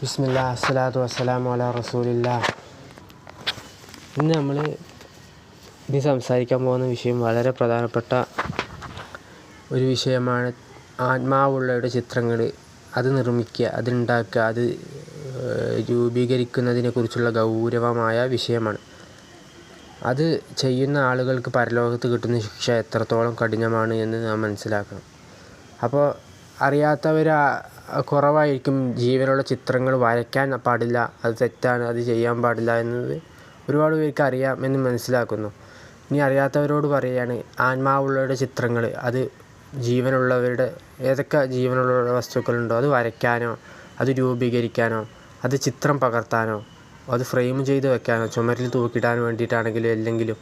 ബിസ്മില്ലാ അസ്സലാത്തു വസ്സലാമു അലാ റസൂലില്ലാ. ഇന്ന് നമ്മൾ സംസാരിക്കാൻ പോകുന്ന വിഷയം വളരെ പ്രധാനപ്പെട്ട ഒരു വിഷയമാണ്. ആത്മാവുള്ളവരുടെ ചിത്രങ്ങൾ അത് നിർമ്മിക്കുക, അതുണ്ടാക്കുക, അത് രൂപീകരിക്കുന്നതിനെക്കുറിച്ചുള്ള ഗൗരവമായ വിഷയമാണ്. അത് ചെയ്യുന്ന ആളുകൾക്ക് പരലോകത്ത് കിട്ടുന്ന ശിക്ഷ എത്രത്തോളം കഠിനമാണ് എന്ന് നാം മനസ്സിലാക്കണം. അപ്പോൾ അറിയാത്തവർ കുറവായിരിക്കും. ജീവനുള്ള ചിത്രങ്ങൾ വരയ്ക്കാൻ പാടില്ല, അത് തെറ്റാണ്, അത് ചെയ്യാൻ പാടില്ല എന്നത് ഒരുപാട് പേർക്ക് അറിയാമെന്ന് മനസ്സിലാക്കുന്നു. ഇനി അറിയാത്തവരോട് പറയുകയാണ്, ആത്മാവുള്ളവരുടെ ചിത്രങ്ങൾ അത് ജീവനുള്ളവരുടെ ഏതൊക്കെ ജീവനുള്ള വസ്തുക്കളുണ്ടോ അത് വരയ്ക്കാനോ, അത് രൂപീകരിക്കാനോ, അത് ചിത്രം പകർത്താനോ, അത് ഫ്രെയിം ചെയ്ത് വെക്കാനോ, ചുമരിൽ തൂക്കിയിടാൻ വേണ്ടിയിട്ടാണെങ്കിലും അല്ലെങ്കിലും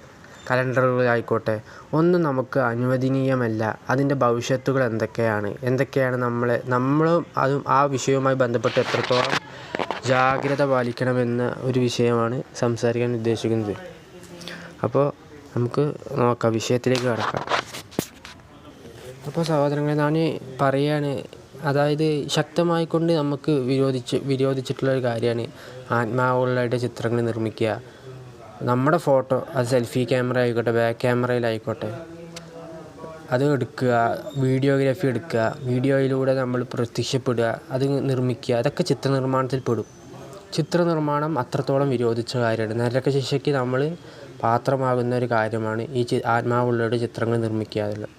കലണ്ടറുകളായിക്കോട്ടെ, ഒന്നും നമുക്ക് അനുവദനീയമല്ല. അതിൻ്റെ ഭവിഷ്യത്തുകൾ എന്തൊക്കെയാണ് നമ്മളും അതും ആ വിഷയവുമായി ബന്ധപ്പെട്ട് എത്രത്തോളം ജാഗ്രത പാലിക്കണമെന്ന ഒരു വിഷയമാണ് സംസാരിക്കാൻ ഉദ്ദേശിക്കുന്നത്. അപ്പോൾ നമുക്ക് നോക്കാം, വിഷയത്തിലേക്ക് കടക്കാം. അപ്പോൾ സഹോദരങ്ങളെ, ഞാൻ പറയുകയാണ്, അതായത് ശക്തമായിക്കൊണ്ട് നമുക്ക് വിരോധിച്ചിട്ടുള്ളൊരു കാര്യമാണ് ആത്മാവുള്ളവരുടെ ചിത്രങ്ങൾ നിർമ്മിക്കുക. നമ്മുടെ ഫോട്ടോ, അത് സെൽഫി ക്യാമറ ആയിക്കോട്ടെ, ബാക്ക് ക്യാമറയിലായിക്കോട്ടെ, അത് എടുക്കുക, വീഡിയോഗ്രാഫി എടുക്കുക, വീഡിയോയിലൂടെ നമ്മൾ പ്രത്യക്ഷപ്പെടുക, അത് നിർമ്മിക്കുക, അതൊക്കെ ചിത്രനിർമ്മാണത്തിൽ പെടും. ചിത്രനിർമ്മാണം അത്രത്തോളം വിരോധിച്ച കാര്യമാണ്. നരകശിക്ഷയ്ക്ക് നമ്മൾ പാത്രമാകുന്ന ഒരു കാര്യമാണ് ഈ ആത്മാവുള്ളവരുടെ ചിത്രങ്ങൾ നിർമ്മിക്കുക എന്നുള്ളത്.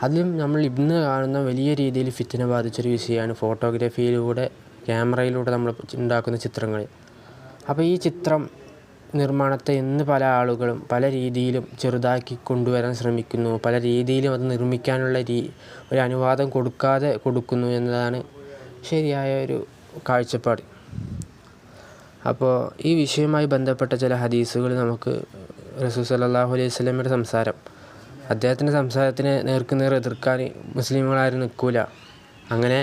അതിലും നമ്മൾ ഇന്ന് കാണുന്ന വലിയ രീതിയിൽ ഫിത്തിന ബാധിച്ചൊരു വിഷയമാണ് ഫോട്ടോഗ്രാഫിയിലൂടെ, ക്യാമറയിലൂടെ നമ്മൾ ഉണ്ടാക്കുന്ന ചിത്രങ്ങൾ. അപ്പോൾ ഈ ചിത്രം നിർമ്മാണത്തെ ഇന്ന് പല ആളുകളും പല രീതിയിലും ചെറുതാക്കി കൊണ്ടുവരാൻ ശ്രമിക്കുന്നു. പല രീതിയിലും അത് നിർമ്മിക്കാനുള്ള ഒരു അനുവാദം കൊടുക്കുന്നു എന്നതാണ് ശരിയായ ഒരു കാഴ്ചപ്പാട്. അപ്പോൾ ഈ വിഷയവുമായി ബന്ധപ്പെട്ട ചില ഹദീസുകൾ നമുക്ക് റസൂൽ സല്ലല്ലാഹു അലൈഹി വസല്ലമയുടെ സംസാരം, അദ്ദേഹത്തിൻ്റെ സംസാരത്തിന് നേർക്കുനേർ എതിർക്കാൻ മുസ്ലിമുകളാരും നിൽക്കില്ല. അങ്ങനെ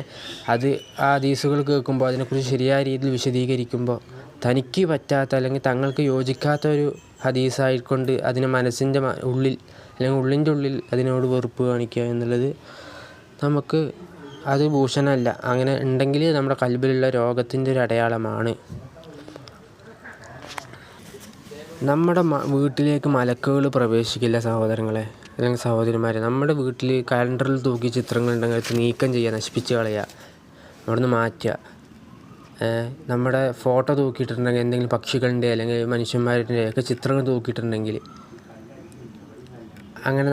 ആ ഹദീസുകൾ കേൾക്കുമ്പോൾ, അതിനെക്കുറിച്ച് ശരിയായ രീതിയിൽ വിശദീകരിക്കുമ്പോൾ, തനിക്ക് പറ്റാത്ത അല്ലെങ്കിൽ തങ്ങൾക്ക് യോജിക്കാത്ത ഒരു ഹദീസായിക്കൊണ്ട് അതിനെ മനസ്സിൻ്റെ ഉള്ളിൽ അല്ലെങ്കിൽ ഉള്ളിൻ്റെ ഉള്ളിൽ അതിനോട് വെറുപ്പ് കാണിക്കുക എന്നുള്ളത് നമുക്ക് അത് ഭൂഷണമല്ല. അങ്ങനെ ഉണ്ടെങ്കിൽ നമ്മുടെ കൽബിലുള്ള രോഗത്തിൻ്റെ ഒരു അടയാളമാണ്. നമ്മുടെ വീട്ടിലേക്ക് മലക്കുകൾ പ്രവേശിക്കില്ല സഹോദരങ്ങളെ അല്ലെങ്കിൽ സഹോദരിമാരെ. നമ്മുടെ വീട്ടിൽ കലണ്ടറിൽ തൂക്കി ചിത്രങ്ങളുണ്ടെങ്കിൽ അത് നീക്കം ചെയ്യുക, നശിപ്പിച്ച് കളയുക, അവിടുന്ന് മാറ്റുക. നമ്മുടെ ഫോട്ടോ തൂക്കിയിട്ടുണ്ടെങ്കിൽ, എന്തെങ്കിലും പക്ഷികളുടെ അല്ലെങ്കിൽ മനുഷ്യന്മാരുടെ ഒക്കെ ചിത്രങ്ങൾ തൂക്കിയിട്ടുണ്ടെങ്കിൽ, അങ്ങനെ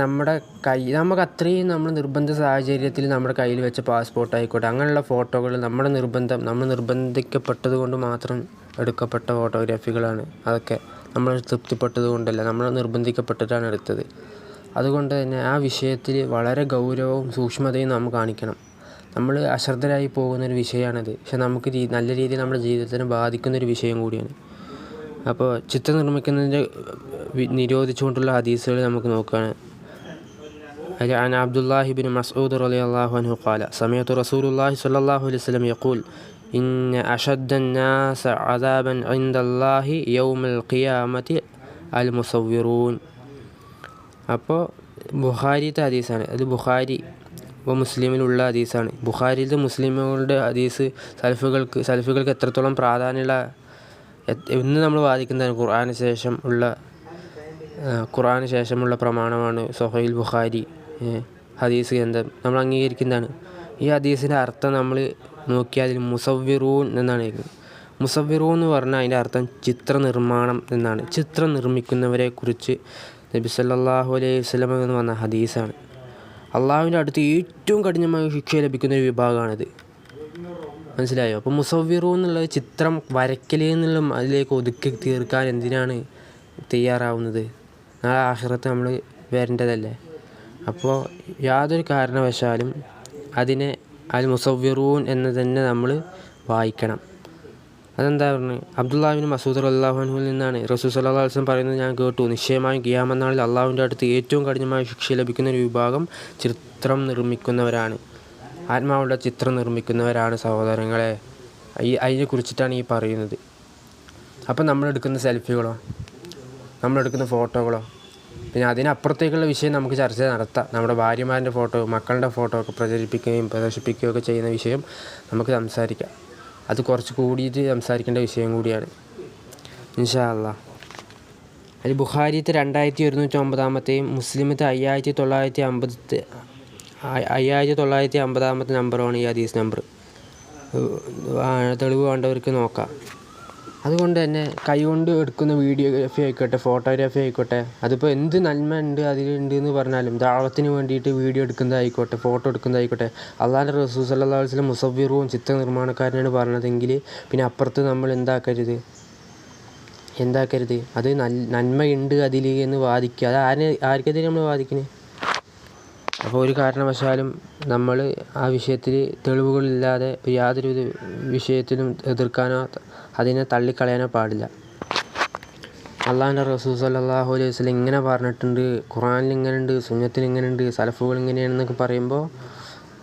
നമുക്ക് അത്രയും നമ്മൾ നിർബന്ധ സാഹചര്യത്തിൽ നമ്മുടെ കയ്യിൽ വെച്ച പാസ്പോർട്ട് ആയിക്കോട്ടെ, അങ്ങനെയുള്ള ഫോട്ടോകൾ നമ്മൾ നിർബന്ധിക്കപ്പെട്ടത് കൊണ്ട് മാത്രം എടുക്കപ്പെട്ട ഫോട്ടോഗ്രാഫികളാണ്. അതൊക്കെ നമ്മൾ തൃപ്തിപ്പെട്ടത് കൊണ്ടല്ല, നമ്മൾ നിർബന്ധിക്കപ്പെട്ടിട്ടാണ് എടുത്തത്. അതുകൊണ്ട് തന്നെ ആ വിഷയത്തിൽ വളരെ ഗൗരവവും സൂക്ഷ്മതയും നാം കാണിക്കണം. നമ്മൾ അശ്രദ്ധരായി പോകുന്നൊരു വിഷയമാണത്. പക്ഷെ നമുക്ക് നല്ല രീതിയിൽ നമ്മുടെ ജീവിതത്തിനെ ബാധിക്കുന്നൊരു വിഷയം കൂടിയാണ്. അപ്പോൾ ചിത്രം നിർമ്മിക്കുന്നതിൻ്റെ നിരോധിച്ചുകൊണ്ടുള്ള ഹദീസുകൾ നമുക്ക് നോക്കുകയാണ്. عن عبد الله بن مسعود رضي الله عنه قال سمعت رسول الله صلى الله عليه وسلم يقول إن أشد الناس عذابا عند الله يوم القيامة المصورون. അപ്പോൾ ബുഖാരിത്തെ ഹദീസാണ്. അത് ബുഖാരി മുസ്ലിമിലുള്ള ഹദീസാണ്. ബുഖാരിയിലെ മുസ്ലിമുകളുടെ ഹദീസ് സലഫുകൾക്ക് എത്രത്തോളം പ്രാധാന്യമുള്ള, ഇന്ന് നമ്മൾ വാദിക്കുന്നതാണ് ഖുർആന് ശേഷമുള്ള പ്രമാണമാണ് സ്വഹീഹുൽ ബുഖാരി ഹദീസ് ഗ്രന്ഥം. നമ്മൾ അംഗീകരിക്കുന്നതാണ്. ഈ ഹദീസിൻ്റെ അർത്ഥം നമ്മൾ നോക്കിയാൽ അതിൽ മുസവ്വിറൂൻ എന്നാണ് എഴുതുന്നത്. മുസവ്വിറൂൻ എന്ന് പറഞ്ഞാൽ അതിൻ്റെ അർത്ഥം ചിത്രനിർമ്മാണം എന്നാണ്. ചിത്രം നിർമ്മിക്കുന്നവരെ കുറിച്ച് നബി സല്ലല്ലാഹു അലൈഹി വസല്ലം എന്ന് വന്ന ഹദീസാണ്. അള്ളാഹുവിൻ്റെ അടുത്ത് ഏറ്റവും കഠിനമായ ശിക്ഷ ലഭിക്കുന്നൊരു വിഭാഗമാണിത്. മനസ്സിലായോ? അപ്പോൾ മുസവ്വിറൂൻ എന്നുള്ളത് ചിത്രം വരയ്ക്കൽ എന്നുള്ള അതിലേക്ക് ഒതുക്കി തീർക്കാൻ എന്തിനാണ് തയ്യാറാവുന്നത്? നാളെ ആഖിറത്ത് നമ്മൾ വരേണ്ടതല്ലേ. അപ്പോൾ യാതൊരു കാരണവശാലും അതിനെ അൽ മുസവ്വിറൂൻ എന്ന് തന്നെ നമ്മൾ വായിക്കണം. അതെന്താ പറഞ്ഞത്? അബ്ദുല്ലാഹ് ഇബ്നു മസ്ഊദ് റളിയല്ലാഹു അൻഹുവിൽ നിന്നാണ് റസൂൽ സല്ലല്ലാഹു അലൈഹി വസല്ലം പറയുന്നത് ഞാൻ കേട്ടു, നിശ്ചയമായും ഖിയാമത്ത് നാളിൽ അള്ളാഹുവിൻ്റെ അടുത്ത് ഏറ്റവും കഠിനമായ ശിക്ഷ ലഭിക്കുന്ന ഒരു വിഭാഗം ചിത്രം നിർമ്മിക്കുന്നവരാണ്. ആത്മാവുള്ള ചിത്രം നിർമ്മിക്കുന്നവരാണ് സഹോദരങ്ങളെ. അതിനെക്കുറിച്ചിട്ടാണ് ഈ പറയുന്നത്. അപ്പം നമ്മളെടുക്കുന്ന സെൽഫികളോ, നമ്മളെടുക്കുന്ന ഫോട്ടോകളോ, പിന്നെ അതിനപ്പുറത്തേക്കുള്ള വിഷയം നമുക്ക് ചർച്ച നടത്താം. നമ്മുടെ ഭാര്യമാരുടെ ഫോട്ടോ, മക്കളുടെ ഫോട്ടോ ഒക്കെ പ്രചരിപ്പിക്കുകയും പ്രദർശിപ്പിക്കുകയും ഒക്കെ ചെയ്യുന്ന വിഷയം നമുക്ക് സംസാരിക്കാം. അത് കുറച്ച് കൂടിയിട്ട് സംസാരിക്കേണ്ട വിഷയം കൂടിയാണ് ഇൻഷാ അല്ലാഹ്. അതിൽ ബുഖാരിയത്തെ 2109 മുസ്ലിമത്തെ 5950 നമ്പറാണ് ഈ ഹദീസ് നമ്പർ. തെളിവ് വേണ്ടവർക്ക് നോക്കാം. അതുകൊണ്ട് തന്നെ കൈകൊണ്ട് എടുക്കുന്ന വീഡിയോഗ്രാഫി ആയിക്കോട്ടെ, ഫോട്ടോഗ്രാഫി ആയിക്കോട്ടെ, അതിപ്പോൾ എന്ത് നന്മ ഉണ്ട് അതിലുണ്ട് എന്ന് പറഞ്ഞാലും ദഅവത്തിന് വേണ്ടിയിട്ട് വീഡിയോ എടുക്കുന്നതായിക്കോട്ടെ, ഫോട്ടോ എടുക്കുന്നതായിക്കോട്ടെ, അള്ളാഹുവിൻ്റെ റസൂൽ സല്ലല്ലാഹു അലൈഹി വസല്ലം മുസവ്വിറും ചിത്ര നിർമ്മാണക്കാരനാണ് പറഞ്ഞതെങ്കിൽ പിന്നെ അപ്പുറത്ത് നമ്മൾ എന്താക്കരുത്, അത് നന്മയുണ്ട് അതിൽ എന്ന് വാദിക്കുക. അത് ആർക്കെതിരെ നമ്മൾ വാദിക്കുന്നത്? അപ്പോൾ ഒരു കാരണവശാലും നമ്മൾ ആ വിഷയത്തിൽ തെളിവുകളില്ലാതെ യാതൊരു വിഷയത്തിലും എതിർക്കാനോ അതിനെ തള്ളിക്കളയാനോ പാടില്ല. അള്ളാഹുവിൻ്റെ റസൂൽ സല്ലല്ലാഹു അലൈഹി വസല്ലം ഇങ്ങനെ പറഞ്ഞിട്ടുണ്ട്, ഖുർആനിൽ ഇങ്ങനെയുണ്ട്, സുന്നത്തിൽ ഇങ്ങനെയുണ്ട്, സലഫുകൾ ഇങ്ങനെയാണെന്നൊക്കെ പറയുമ്പോൾ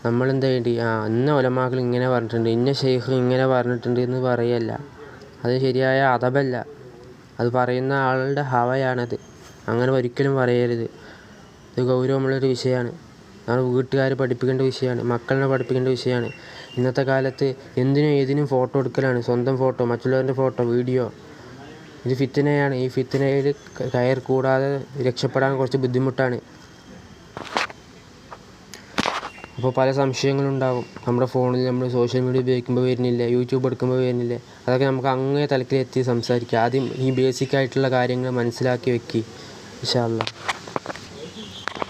നമ്മൾ എന്താ വേണ്ടി ഇന്ന ഉലമാക്കൾ ഇങ്ങനെ പറഞ്ഞിട്ടുണ്ട്, ഇന്ന ഷെയ്ഖ് ഇങ്ങനെ പറഞ്ഞിട്ടുണ്ട് എന്ന് പറയല്ല. അത് ശരിയായ അദബല്ല. അത് പറയുന്ന ആളുടെ ഹവയാണത്. അങ്ങനെ ഒരിക്കലും പറയരുത്. ഇത് ഗൗരവമുള്ളൊരു വിഷയമാണ്. നമ്മൾ വീട്ടുകാർ പഠിപ്പിക്കേണ്ട വിഷയമാണ്, മക്കളെ പഠിപ്പിക്കേണ്ട വിഷയമാണ്. ഇന്നത്തെ കാലത്ത് എന്തിനും ഏതിനും ഫോട്ടോ എടുക്കലാണ്. സ്വന്തം ഫോട്ടോ, മറ്റുള്ളവരുടെ ഫോട്ടോ, വീഡിയോ. ഇത് ഫിത്നയാണ്. ഈ ഫിത്നയിൽ കൂടാതെ രക്ഷപ്പെടാൻ കുറച്ച് ബുദ്ധിമുട്ടാണ്. അപ്പോൾ പല സംശയങ്ങളുണ്ടാകും. നമ്മുടെ ഫോണിൽ നമ്മൾ സോഷ്യൽ മീഡിയ ഉപയോഗിക്കുമ്പോൾ വരുന്നില്ലേ, യൂട്യൂബ് എടുക്കുമ്പോൾ വരുന്നില്ലേ, അതൊക്കെ നമുക്ക് അങ്ങേ തലക്കിലെത്തി സംസാരിക്കുക. ആദ്യം ഈ ബേസിക്കായിട്ടുള്ള കാര്യങ്ങൾ മനസ്സിലാക്കി വെക്കുക ഇൻഷാ അല്ലാഹ്.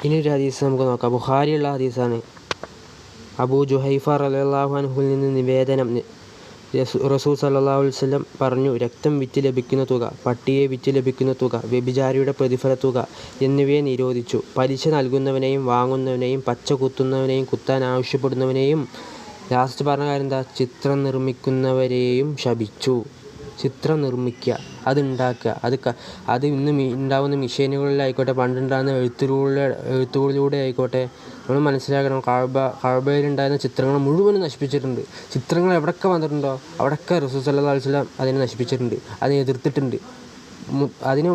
ഇനി ഒരു ഹദീസ് നമുക്ക് നോക്കാം. ബുഖാരിയുള്ള ഹദീസാണ്. അബൂ ജുഹൈഫ റളിയല്ലാഹു അൻഹുവിൽ നിന്ന് നിവേദനം, റസൂൽ സല്ലല്ലാഹു അലൈഹി വസല്ലം പറഞ്ഞു, രക്തം വിറ്റ് ലഭിക്കുന്ന തുക, പട്ടിയെ വിറ്റ് ലഭിക്കുന്ന തുക, വ്യഭിചാരിയുടെ പ്രതിഫല തുക എന്നിവയെ നിരോധിച്ചു. പലിശ നൽകുന്നവനെയും വാങ്ങുന്നവനെയും പച്ച കുത്തുന്നവനെയും കുത്താൻ ആവശ്യപ്പെടുന്നവനെയും, ലാസ്റ്റ് പറഞ്ഞ കാര്യം എന്താ, ചിത്രം നിർമ്മിക്കുന്നവരെയും ശപിച്ചു. ചിത്രം നിർമ്മിക്കുക, അതുണ്ടാക്കുക, അത് ഇന്ന് ഉണ്ടാകുന്ന മെഷീനുകളിലായിക്കോട്ടെ, പണ്ടുണ്ടാകുന്ന എഴുത്തുകളിലൂടെ ആയിക്കോട്ടെ, നമ്മൾ മനസ്സിലാക്കണം. കഅബയിലുണ്ടായിരുന്ന ചിത്രങ്ങൾ മുഴുവനും നശിപ്പിച്ചിട്ടുണ്ട്. ചിത്രങ്ങൾ എവിടെയൊക്കെ വന്നിട്ടുണ്ടോ അവിടെയൊക്കെ റസൂൽ സല്ലല്ലാഹു അലൈഹി വസല്ലം അതിനെ നശിപ്പിച്ചിട്ടുണ്ട്, അതിനെ എതിർത്തിട്ടുണ്ട്. അതിന്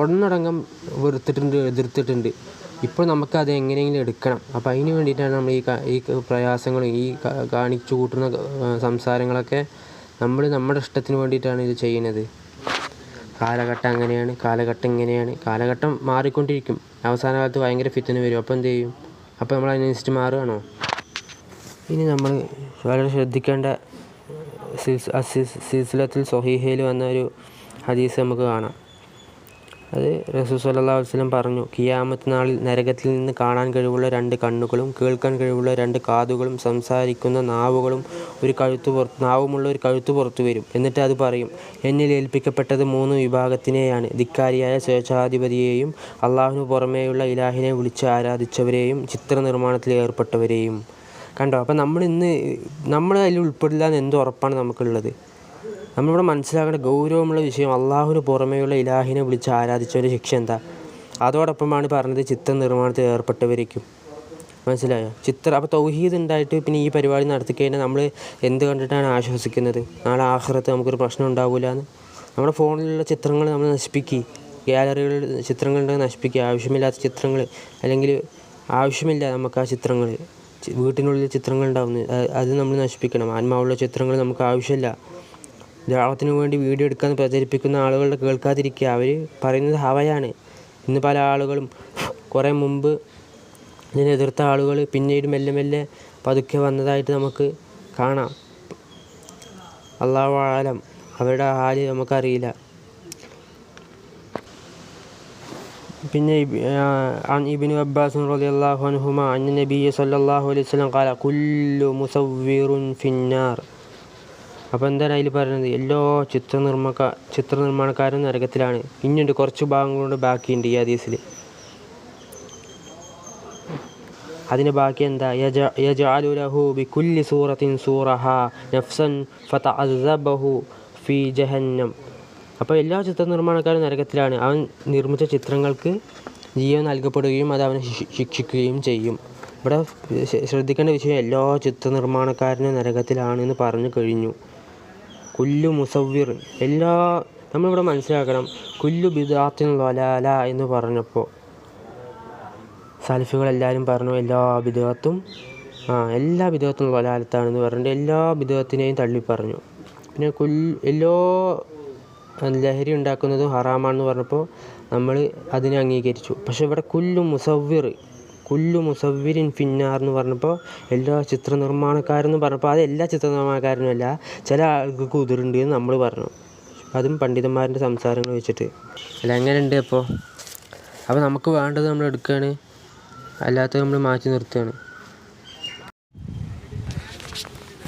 ഒന്നടങ്കം എതിർത്തിട്ടുണ്ട്. ഇപ്പോൾ നമുക്കത് എങ്ങനെയെങ്കിലും എടുക്കണം. അപ്പോൾ അതിന് വേണ്ടിയിട്ടാണ് നമ്മൾ ഈ പ്രയാസങ്ങളും ഈ കാണിച്ചു കൂട്ടുന്ന സംസാരങ്ങളൊക്കെ നമ്മുടെ ഇഷ്ടത്തിന് വേണ്ടിയിട്ടാണ് ഇത് ചെയ്യുന്നത്. കാലഘട്ടം അങ്ങനെയാണ്, കാലഘട്ടം ഇങ്ങനെയാണ്, കാലഘട്ടം മാറിക്കൊണ്ടിരിക്കും. അവസാന കാലത്ത് ഭയങ്കര ഫിത്ന വരും. അപ്പോൾ എന്ത് ചെയ്യും? അപ്പോൾ നമ്മൾ അതിനനുസരിച്ച് മാറുകയാണോ? ഇനി നമ്മൾ വളരെ ശ്രദ്ധിക്കേണ്ട സിൽസിലത്തുൽ സ്വഹീഹയിൽ വന്ന ഒരു ഹദീസ് നമുക്ക് കാണാം. അത് റസൂൽ സല്ലല്ലാഹു അലൈഹി വസല്ലം പറഞ്ഞു, ഖിയാമത്ത് നാളിൽ നരകത്തിൽ നിന്ന് കാണാൻ കഴിവുള്ള 2 കണ്ണുകളും കേൾക്കാൻ കഴിവുള്ള 2 കാതുകളും സംസാരിക്കുന്ന നാവുമുള്ള ഒരു കഴുത്ത് പുറത്തു വരും. എന്നിട്ട് അത് പറയും, എന്നിൽ ഏൽപ്പിക്കപ്പെട്ടത് 3 വിഭാഗത്തിനെയാണ്: ധിക്കാരിയായ സ്വേച്ഛാധിപതിയെയും, അള്ളാഹുവിന് പുറമേയുള്ള ഇലാഹിനെ വിളിച്ച് ആരാധിച്ചവരെയും, ചിത്രനിർമ്മാണത്തിൽ ഏർപ്പെട്ടവരെയും. കണ്ടോ? അപ്പം നമ്മൾ അതിൽ ഉൾപ്പെടില്ല എന്ന് എന്ത് ഉറപ്പാണ് നമുക്കുള്ളത്? നമ്മളിവിടെ മനസ്സിലാക്കേണ്ട ഗൗരവമുള്ള വിഷയം, അള്ളാഹുവിന് പുറമേയുള്ള ഇലാഹിനെ വിളിച്ച് ആരാധിച്ചവരുടെ ശിക്ഷ എന്താ? അതോടൊപ്പമാണ് പറഞ്ഞത് ചിത്ര നിർമ്മാണത്തിൽ ഏർപ്പെട്ടവരേക്കും. മനസ്സിലായോ? അപ്പോൾ തൗഹീദ് ഉണ്ടായിട്ട് പിന്നെ ഈ പരിപാടി നടത്തിക്കഴിഞ്ഞാൽ നമ്മൾ എന്ത് കണ്ടിട്ടാണ് ആശ്വസിക്കുന്നത്? നാളെ ആഖിറത്ത് നമുക്കൊരു പ്രശ്നം ഉണ്ടാവില്ല എന്ന്. നമ്മുടെ ഫോണിലുള്ള ചിത്രങ്ങൾ നമ്മൾ നശിപ്പിക്കുക, ഗാലറികളിൽ ചിത്രങ്ങളുണ്ടെങ്കിൽ നശിപ്പിക്കുക. ആവശ്യമില്ലാത്ത ചിത്രങ്ങൾ, അല്ലെങ്കിൽ ആവശ്യമില്ല നമുക്ക് ആ ചിത്രങ്ങൾ, വീട്ടിനുള്ളിൽ ചിത്രങ്ങൾ ഉണ്ടാവുന്നത്, അത് നമ്മൾ നശിപ്പിക്കണം. ആത്മാവുള്ള ചിത്രങ്ങൾ നമുക്ക് ആവശ്യമില്ല. ദഅവത്തിന് വേണ്ടി വീഡിയോ എടുക്കാൻ പ്രചരിപ്പിക്കുന്ന ആളുകളുടെ കേൾക്കാതിരിക്കുക. അവർ പറയുന്നത് ഹവയാണ്. ഇന്ന് പല ആളുകളും കുറേ മുമ്പ് ഇതിനെ എതിർത്ത ആളുകൾ പിന്നീട് മെല്ലെ മെല്ലെ പതുക്കെ വന്നതായിട്ട് നമുക്ക് കാണാം. അല്ലാഹു അഅലം, അവരുടെ ഹാല് നമുക്കറിയില്ല. പിന്നെ ഇബ്നു അബ്ബാസ് റളിയല്ലാഹു അൻഹുമാ അന്ന നബിയ്യ സല്ലല്ലാഹു അലൈഹി വസല്ലം ഖാല കുല്ലു മുസവ്വിറുൻ ഫിന്നാർ. അപ്പോൾ എന്താണ് അതിൽ പറയുന്നത്? എല്ലാ ചിത്രനിർമ്മാണക്കാരും നരകത്തിലാണ്. ഇനിയുണ്ട് കുറച്ച് ഭാഗങ്ങളുണ്ട്, ബാക്കിയുണ്ട് ഈ ഹദീസിൽ. അതിന് ബാക്കി എന്താ? യജഅലു ലഹു ബികുല്ലി സൂറത്തിൻ സൂറഹാ നഫ്സൻ ഫതഅസബഹു ഫീ ജഹന്നം. അപ്പോൾ എല്ലാ ചിത്രനിർമ്മാണക്കാരും നരകത്തിലാണ്. അവൻ നിർമ്മിച്ച ചിത്രങ്ങൾക്ക് ജീവൻ നൽകപ്പെടുകയും അത് അവനെ ശിക്ഷിക്കുകയും ചെയ്യും. ഇവിടെ ശ്രദ്ധിക്കേണ്ട വിഷയം, എല്ലാ ചിത്രനിർമ്മാണക്കാരനും നരകത്തിലാണെന്ന് പറഞ്ഞു കഴിഞ്ഞു. കുല്ലു മുസവ്വിർ, നമ്മളിവിടെ മനസ്സിലാക്കണം, കുല്ലു ബിദ്അത്തിൻ ളലാല എന്ന് പറഞ്ഞപ്പോൾ സലഫികളെല്ലാവരും പറഞ്ഞു എല്ലാ ബിദ്അത്തും എല്ലാ ബിദഅത്തും ളലാലത്താണെന്ന് പറഞ്ഞിട്ട് എല്ലാ ബിദഅത്തിനെയും തള്ളിപ്പറഞ്ഞു. പിന്നെ ലഹരി ഉണ്ടാക്കുന്നതും ഹറാമാണെന്ന് പറഞ്ഞപ്പോൾ നമ്മൾ അതിനെ അംഗീകരിച്ചു. പക്ഷേ ഇവിടെ കുല്ലു മുസവ്വിരിൻ ഫിന്നാർ എന്ന് പറഞ്ഞപ്പോൾ എല്ലാ ചിത്രനിർമ്മാണക്കാരെന്ന് പറഞ്ഞപ്പോൾ അത് എല്ലാ ചിത്രനിർമ്മാണക്കാരനും അല്ല, ചില ആൾക്ക് ഉതിരുണ്ട് എന്ന് നമ്മൾ പറഞ്ഞു. അതും പണ്ഡിതന്മാരുടെ സംസാരങ്ങൾ വെച്ചിട്ട്. അല്ല എങ്ങനെയുണ്ട് അപ്പോൾ നമുക്ക് വേണ്ടത് നമ്മൾ എടുക്കുകയാണ്, അല്ലാത്തത് നമ്മൾ മാറ്റി നിർത്തുകയാണ്.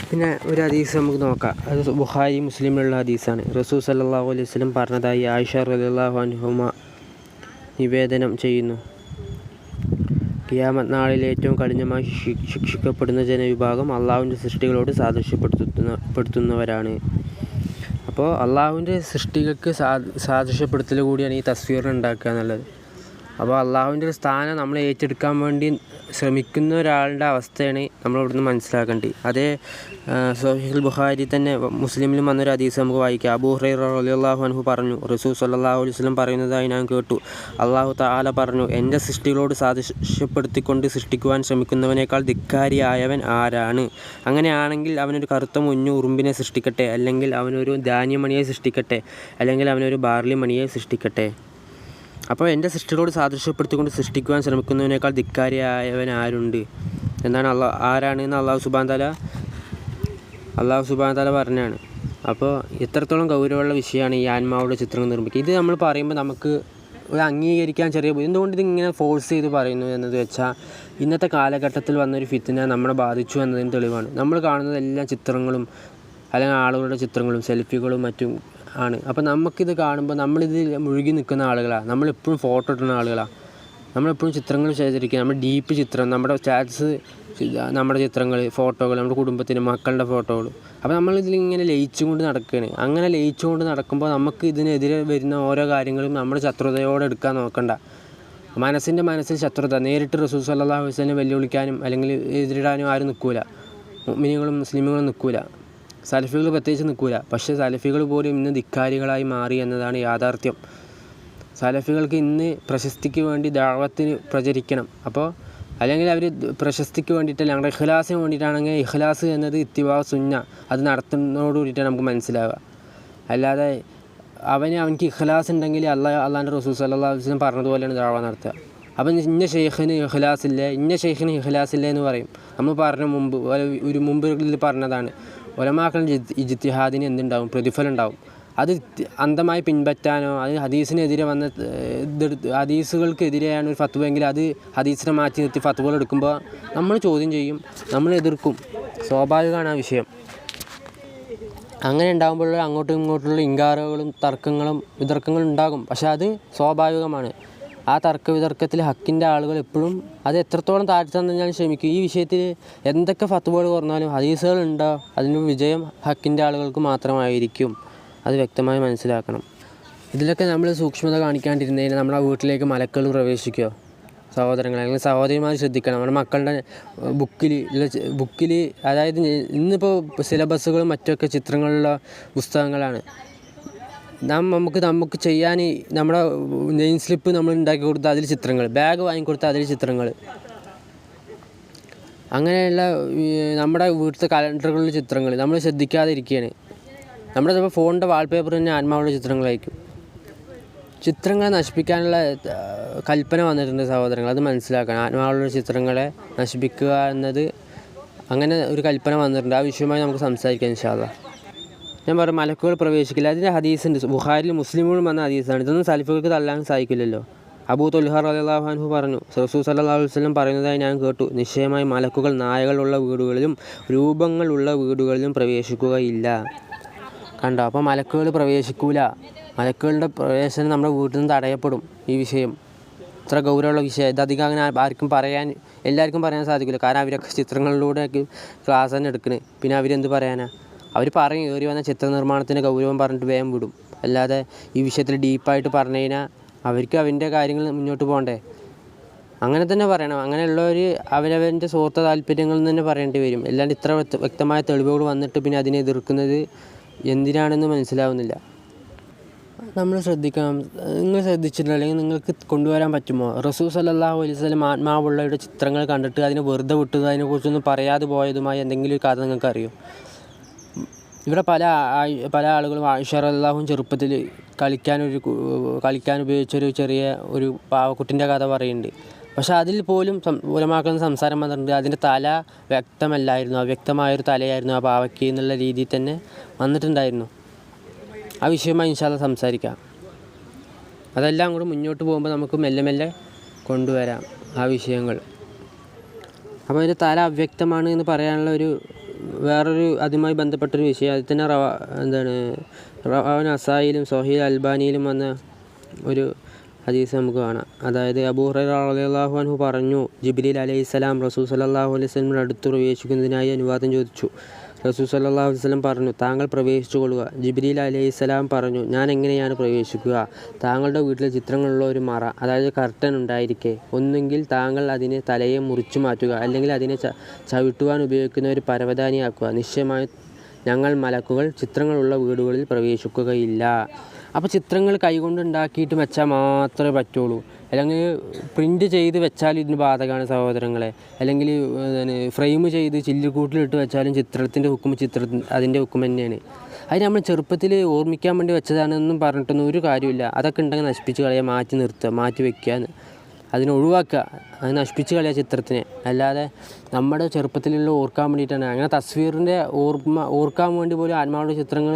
പിന്നെ ഒരു ഹദീസ് നമുക്ക് നോക്കാം. അത് ബുഖാരി മുസ്ലിമിലുള്ള ഹദീസാണ്. റസൂൽ സല്ലല്ലാഹു അലൈഹി വസല്ലം പറഞ്ഞതായി ആയിഷ റളിയല്ലാഹു അൻഹുമ നിവേദനം ചെയ്യുന്നു. ഖിയാമത്ത് നാളിൽ ഏറ്റവും കഠിനമായി ശിക്ഷിക്കപ്പെടുന്ന ജനവിഭാഗം അള്ളാഹുവിൻ്റെ സൃഷ്ടികളോട് സാദൃശ്യപ്പെടുത്തുന്നവരാണ്. അപ്പോൾ അള്ളാഹുവിൻ്റെ സൃഷ്ടികൾക്ക് സാദൃശ്യപ്പെടുത്തൽ കൂടിയാണ് ഈ തസ്വീർ ഉണ്ടാക്കുക എന്നുള്ളത്. അപ്പോൾ അള്ളാഹുവിൻ്റെ ഒരു സ്ഥാനം നമ്മൾ ഏറ്റെടുക്കാൻ വേണ്ടി ശ്രമിക്കുന്ന ഒരാളുടെ അവസ്ഥയാണ് നമ്മൾ ഇവിടുന്ന് മനസ്സിലാക്കേണ്ടത്. അതേ സഹീഹുൽ ബുഖാരി തന്നെ മുസ്ലിമിലും വന്നൊരു ഹദീസ് നമുക്ക് വായിക്കാം. അബൂ ഹുറൈറ റളിയല്ലാഹു അൻഹു പറഞ്ഞു, റസൂൽ സല്ലല്ലാഹു അലൈഹി വസല്ലം പറയുന്നതായി ഞാൻ കേട്ടു. അള്ളാഹു തആല പറഞ്ഞു, എൻ്റെ സൃഷ്ടികളോട് സാദൃശ്യപ്പെടുത്തിക്കൊണ്ട് സൃഷ്ടിക്കുവാൻ ശ്രമിക്കുന്നവനേക്കാൾ ധിക്കാരിയായവൻ ആരാണ്? അങ്ങനെയാണെങ്കിൽ അവനൊരു കറുത്ത മുഞ്ഞു ഉറുമ്പിനെ സൃഷ്ടിക്കട്ടെ, അല്ലെങ്കിൽ അവനൊരു ധാന്യമണിയെ സൃഷ്ടിക്കട്ടെ, അല്ലെങ്കിൽ അവനൊരു ബാർലി മണിയെ സൃഷ്ടിക്കട്ടെ. അപ്പോൾ എൻ്റെ സൃഷ്ടികളോട് സാദൃശ്യപ്പെടുത്തിക്കൊണ്ട് സൃഷ്ടിക്കുവാൻ ശ്രമിക്കുന്നതിനേക്കാൾ ധിക്കാരിയായവൻ ആരുണ്ട് എന്നാണ് ആരാണെന്ന് അള്ളാഹു സുബ്ഹാനഹു തആല പറഞ്ഞാണ്. അപ്പോൾ എത്രത്തോളം ഗൗരവമുള്ള വിഷയമാണ് ഈ ആത്മാവുടെ ചിത്രങ്ങൾ നിർമ്മിക്കുക. ഇത് നമ്മൾ പറയുമ്പോൾ നമുക്ക് ഒരു അംഗീകരിക്കാൻ എന്തുകൊണ്ട് ഇതിങ്ങനെ ഫോഴ്സ് ചെയ്ത് പറയുന്നു എന്നത് വെച്ചാൽ, ഇന്നത്തെ കാലഘട്ടത്തിൽ വന്നൊരു ഫിത്ന നമ്മളെ ബാധിച്ചു എന്നതിന് തെളിവാണ്. നമ്മൾ കാണുന്നത് എല്ലാ ചിത്രങ്ങളും അല്ലെങ്കിൽ ആളുകളുടെ ചിത്രങ്ങളും സെൽഫികളും മറ്റും ആണ്. അപ്പോൾ നമുക്കിത് കാണുമ്പോൾ നമ്മളിതിൽ മുഴുകി നിൽക്കുന്ന ആളുകളാണ്. നമ്മളെപ്പോഴും ഫോട്ടോ ഇടുന്ന ആളുകളാണ്. നമ്മളെപ്പോഴും ചിത്രങ്ങൾ ശേഖരിക്കുക. നമ്മുടെ ഡീപ്പ് ചിത്രം, നമ്മുടെ സ്റ്റാറ്റസ്, നമ്മുടെ ചിത്രങ്ങൾ, ഫോട്ടോകൾ, നമ്മുടെ കുടുംബത്തിൻ്റെ മക്കളുടെ ഫോട്ടോകൾ. അപ്പോൾ നമ്മളിതിലിങ്ങനെ ലയിച്ചുകൊണ്ട് നടക്കുകയാണ്. അങ്ങനെ ലയിച്ചുകൊണ്ട് നടക്കുമ്പോൾ നമുക്ക് ഇതിനെതിരെ വരുന്ന ഓരോ കാര്യങ്ങളും നമ്മൾ ശത്രുതയോടെ എടുക്കാൻ നോക്കണ്ട. മനസ്സിൽ ശത്രുത നേരിട്ട് റസൂൽ സല്ലല്ലാഹു അലൈഹി വസല്ലം വെല്ലുവിളിക്കാനും അല്ലെങ്കിൽ എതിരിടാനും ആരും നിൽക്കില്ല. മുഅ്മിനീങ്ങളും മുസ്ലിമുകളും നിൽക്കില്ല. സലഫികൾ പ്രത്യേകിച്ച് നിൽക്കില്ല. പക്ഷേ സലഫികൾ പോലും ഇന്ന് ധിക്കാരികളായി മാറി എന്നതാണ് യാഥാർത്ഥ്യം. സലഫികൾക്ക് ഇന്ന് പ്രശസ്തിക്ക് വേണ്ടി ദഅവത്തിന് പ്രചരിക്കണം. അപ്പോൾ അല്ലെങ്കിൽ അവർ പ്രശസ്തിക്ക് വേണ്ടിയിട്ടല്ല, ഞങ്ങളുടെ ഇഖ്ലാസിന് വേണ്ടിയിട്ടാണെങ്കിൽ ഇഖ്ലാസ് എന്നത് ഇത്തിബാഉ സുന്ന, അത് നടത്തുന്നതോട് കൂടിയിട്ടാണ് നമുക്ക് മനസ്സിലാവുക. അല്ലാതെ അവനക്ക് ഇഖ്ലാസ് ഉണ്ടെങ്കിൽ അള്ളാഹിൻ്റെ റസൂൽ സല്ലല്ലാഹു അലൈഹി വസല്ലം പറഞ്ഞതുപോലെയാണ് ദഅവ നടത്തുക. അപ്പം ഇന്ന ഷെയ്ഖിന് ഇഖ്ലാസില്ലേ എന്ന് പറയും. നമ്മൾ പറഞ്ഞ മുമ്പ് പറഞ്ഞതാണ്, ഉലമാക്കളുടെ ഇജ്തിഹാദിന് എന്തുണ്ടാവും? പ്രതിഫലം ഉണ്ടാവും. അത് അന്ധമായി പിൻപറ്റാനോ, അത് ഹദീസിനെതിരെ വന്ന ഹദീസുകൾക്കെതിരെയാണ് ഒരു ഫത്വയെങ്കിൽ അത് ഹദീസിനെ മാറ്റി നിർത്തി ഫത്വകൾ എടുക്കുമ്പോൾ നമ്മൾ ചോദ്യം ചെയ്യും, നമ്മൾ എതിർക്കും. സ്വാഭാവികമാണ് ആ വിഷയം. അങ്ങനെ ഉണ്ടാകുമ്പോഴുള്ള അങ്ങോട്ടും ഇങ്ങോട്ടുള്ള ഇൻകാറുകളും വിതർക്കങ്ങളും ഉണ്ടാകും. പക്ഷേ അത് സ്വാഭാവികമാണ്. ആ വിതർക്കത്തിൽ ഹക്കിൻ്റെ ആളുകൾ എപ്പോഴും അത് എത്രത്തോളം താഴ്ത്താൻ ഞാൻ ശ്രമിക്കും. ഈ വിഷയത്തിൽ എന്തൊക്കെ ഫത്വകൾ പറഞ്ഞാലും ഹദീസുകളുണ്ടോ, അതിൻ്റെ വിജയം ഹക്കിൻ്റെ ആളുകൾക്ക് മാത്രമായിരിക്കും. അത് വ്യക്തമായി മനസ്സിലാക്കണം. ഇതിലൊക്കെ നമ്മൾ സൂക്ഷ്മത കാണിക്കാണ്ടിരുന്നതിന് നമ്മുടെ വീട്ടിലേക്ക് മലക്കുകൾ പ്രവേശിക്കുകയോ, സഹോദരങ്ങൾ അല്ലെങ്കിൽ സഹോദരിമാർ ശ്രദ്ധിക്കണം. നമ്മുടെ മക്കളുടെ ബുക്കിൽ അതായത് ഇന്നിപ്പോൾ സിലബസുകളും മറ്റൊക്കെ ചിത്രങ്ങളുള്ള പുസ്തകങ്ങളാണ്. നമുക്ക് ചെയ്യാൻ നമ്മുടെ നെയിം സ്ലിപ്പ് നമ്മൾ ഉണ്ടാക്കി കൊടുത്താൽ അതിൽ ചിത്രങ്ങൾ, ബാഗ് വാങ്ങിക്കൊടുത്താൽ അതിൽ ചിത്രങ്ങൾ, അങ്ങനെയുള്ള നമ്മുടെ വീട്ടിലത്തെ കലണ്ടറുകളിൽ ചിത്രങ്ങൾ നമ്മൾ ശ്രദ്ധിക്കാതെ ഇരിക്കുകയാണ്. നമ്മുടെ ചിലപ്പോൾ ഫോണിൻ്റെ വാൾപേപ്പർ തന്നെ ആത്മാവുള്ള ചിത്രങ്ങളായിരിക്കും. ചിത്രങ്ങളെ നശിപ്പിക്കാനുള്ള കൽപ്പന വന്നിട്ടുണ്ട് സഹോദരങ്ങൾ, അത് മനസ്സിലാക്കണം. ആത്മാവുള്ള ചിത്രങ്ങളെ നശിപ്പിക്കുക എന്നത് അങ്ങനെ ഒരു കൽപ്പന വന്നിട്ടുണ്ട്. ആ വിഷയമായി നമുക്ക് സംസാരിക്കാം ഇൻഷാ അല്ലാഹ്. ഞാൻ പറഞ്ഞു മലക്കുകൾ പ്രവേശിക്കില്ല. അതിൻ്റെ ഹദീസുണ്ട്, ബുഖാരിലും മുസ്ലിമുകളും വന്ന ഹദീസാണ്. ഇതൊന്നും സലഫുകൾക്ക് തള്ളാൻ സാധിക്കില്ലല്ലോ. അബൂ ത്വൽഹ റളിയല്ലാഹു അൻഹു പറഞ്ഞു, റസൂൽ സല്ലല്ലാഹു അലൈഹി വസല്ലം പറയുന്നതായി ഞാൻ കേട്ടു, നിശ്ചയമായി മലക്കുകൾ നായകളുള്ള വീടുകളിലും രൂപങ്ങളുള്ള വീടുകളിലും പ്രവേശിക്കുകയില്ല. കണ്ടോ? അപ്പോൾ മലക്കുകൾ പ്രവേശിക്കൂല. മലക്കുകളുടെ പ്രവേശനം നമ്മുടെ വീട്ടിൽ നിന്ന് തടയപ്പെടും. ഈ വിഷയം ഇത്ര ഗൗരവമുള്ള വിഷയം. ഇതധികം അങ്ങനെ എല്ലാവർക്കും പറയാൻ സാധിക്കില്ല. കാരണം അവരൊക്കെ ചിത്രങ്ങളിലൂടെയൊക്കെ ക്ലാസ് തന്നെ എടുക്കണേ. പിന്നെ അവരെന്ത് പറയാനാ? അവർ പറയും കയറി വന്ന ചിത്രനിർമ്മാണത്തിൻ്റെ ഗൗരവം പറഞ്ഞിട്ട് വേഗം വിടും. അല്ലാതെ ഈ വിഷയത്തിൽ ഡീപ്പായിട്ട് പറഞ്ഞു കഴിഞ്ഞാൽ അവർക്ക് അവൻ്റെ കാര്യങ്ങൾ മുന്നോട്ട് പോകണ്ടേ. അങ്ങനെ തന്നെ പറയണം. അങ്ങനെയുള്ളവർ അവരവൻ്റെ സ്വാർത്ഥ താല്പര്യങ്ങളിൽ നിന്ന് തന്നെ പറയേണ്ടി വരും. അല്ലാണ്ട് ഇത്ര വ്യക്തമായ തെളിവുകൾ വന്നിട്ട് പിന്നെ അതിനെ എതിർക്കുന്നത് എന്തിനാണെന്ന് മനസ്സിലാവുന്നില്ല. നമ്മൾ ശ്രദ്ധിക്കണം. നിങ്ങൾ ശ്രദ്ധിച്ചിട്ടില്ല, അല്ലെങ്കിൽ നിങ്ങൾക്ക് കൊണ്ടുവരാൻ പറ്റുമോ? റസൂൽ സല്ലല്ലാഹു അലൈഹി വസല്ലം ആത്മാവുള്ളവരുടെ ചിത്രങ്ങൾ കണ്ടിട്ട് അതിനെ വെറുതെ വിട്ടത്, അതിനെക്കുറിച്ചൊന്നും പറയാതെ പോയതുമായ എന്തെങ്കിലും ഒരു കഥ നിങ്ങൾക്ക് അറിയോ? ഇവിടെ പല ആളുകളും ആയിഷ റളിയല്ലാഹു ചെറുപ്പത്തിൽ കളിക്കാൻ ഉപയോഗിച്ചൊരു ചെറിയ ഒരു പാവക്കുട്ടിൻ്റെ കഥ പറയുന്നുണ്ട്. പക്ഷെ അതിൽ പോലും ഉലമാക്കളുടെ സംസാരം വന്നിട്ടുണ്ട്, അതിൻ്റെ തല വ്യക്തമല്ലായിരുന്നു, അവ്യക്തമായൊരു തലയായിരുന്നു ആ പാവയ്ക്ക് എന്നുള്ള രീതിയിൽ തന്നെ വന്നിട്ടുണ്ടായിരുന്നു. ആ വിഷയമായി ഇൻഷാ അല്ലാഹ് സംസാരിക്കാം. അതെല്ലാം കൂടി മുന്നോട്ട് പോകുമ്പോൾ നമുക്ക് മെല്ലെ മെല്ലെ കൊണ്ടുവരാം ആ വിഷയങ്ങൾ. അപ്പോൾ അതിൻ്റെ തല അവ്യക്തമാണ് എന്ന് പറയാനുള്ള വേറൊരു അതുമായി ബന്ധപ്പെട്ടൊരു വിഷയം അതിൽ തന്നെ റവാ നസായിലും സ്വഹീഹ് അൽബാനിയിലും വന്ന ഒരു ഹദീസ് നമുക്ക് കാണാം. അതായത് അബൂ ഹുറൈറ റളിയല്ലാഹു അൻഹു പറഞ്ഞു, ജിബ്രീൽ അലൈഹിസ്സലാം റസൂൽ സല്ലല്ലാഹു അലൈഹി വസല്ലമിന്റെ അടുത്ത് പ്രവേശിക്കുന്നതിനായി അനുവാദം ചോദിച്ചു. റസൂൽ സല്ലല്ലാഹു അലൈഹി വസല്ലം പറഞ്ഞു, താങ്കൾ പ്രവേശിച്ചു കൊള്ളുക. ജിബ്രീൽ അലൈഹിസ്സലാം പറഞ്ഞു, ഞാൻ എങ്ങനെയാണ് പ്രവേശിക്കുക? താങ്കളുടെ വീട്ടിൽ ചിത്രങ്ങളുള്ള ഒരു മറ, അതായത് കർട്ടൻ ഉണ്ടായിരിക്കെ, ഒന്നുകിൽ താങ്കൾ അതിനെ തലയെ മുറിച്ചു മാറ്റുക, അല്ലെങ്കിൽ അതിനെ ചവിട്ടുവാൻ ഉപയോഗിക്കുന്ന ഒരു പരവതാനിയാക്കുക. നിശ്ചയമായും ഞങ്ങൾ മലക്കുകൾ ചിത്രങ്ങളുള്ള വീടുകളിൽ പ്രവേശിക്കുകയില്ല. അപ്പോൾ ചിത്രങ്ങൾ കൈകൊണ്ട് ഉണ്ടാക്കിയിട്ട് വെച്ചാൽ മാത്രമേ പറ്റുള്ളൂ, അല്ലെങ്കിൽ പ്രിൻ്റ് ചെയ്ത് വെച്ചാൽ ഇതിന് ബാധകമാണ് സഹോദരങ്ങളെ. അല്ലെങ്കിൽ ഫ്രെയിം ചെയ്ത് ചില്ലുകൂട്ടിലിട്ട് വെച്ചാലും ചിത്രത്തിൻ്റെ അതിൻ്റെ ഹുക്കും തന്നെയാണ്. അത് നമ്മൾ ചെറുപ്പത്തിൽ ഓർമ്മിക്കാൻ വേണ്ടി വെച്ചതാണെന്നും പറഞ്ഞിട്ടൊന്നും ഒരു കാര്യമില്ല. അതൊക്കെ ഉണ്ടെങ്കിൽ നശിപ്പിച്ച് കളയുക, മാറ്റി വയ്ക്കുക, അതിനെ ഒഴിവാക്കുക, അത് നശിപ്പിച്ച് കളയുക ചിത്രത്തിനെ. അല്ലാതെ നമ്മുടെ ചെറുപ്പത്തിലുള്ള ഓർക്കാൻ വേണ്ടിയിട്ടാണ്. അങ്ങനെ തസ്വീറിൻ്റെ ഓർക്കാൻ വേണ്ടി പോലും ആത്മാവുടെ ചിത്രങ്ങൾ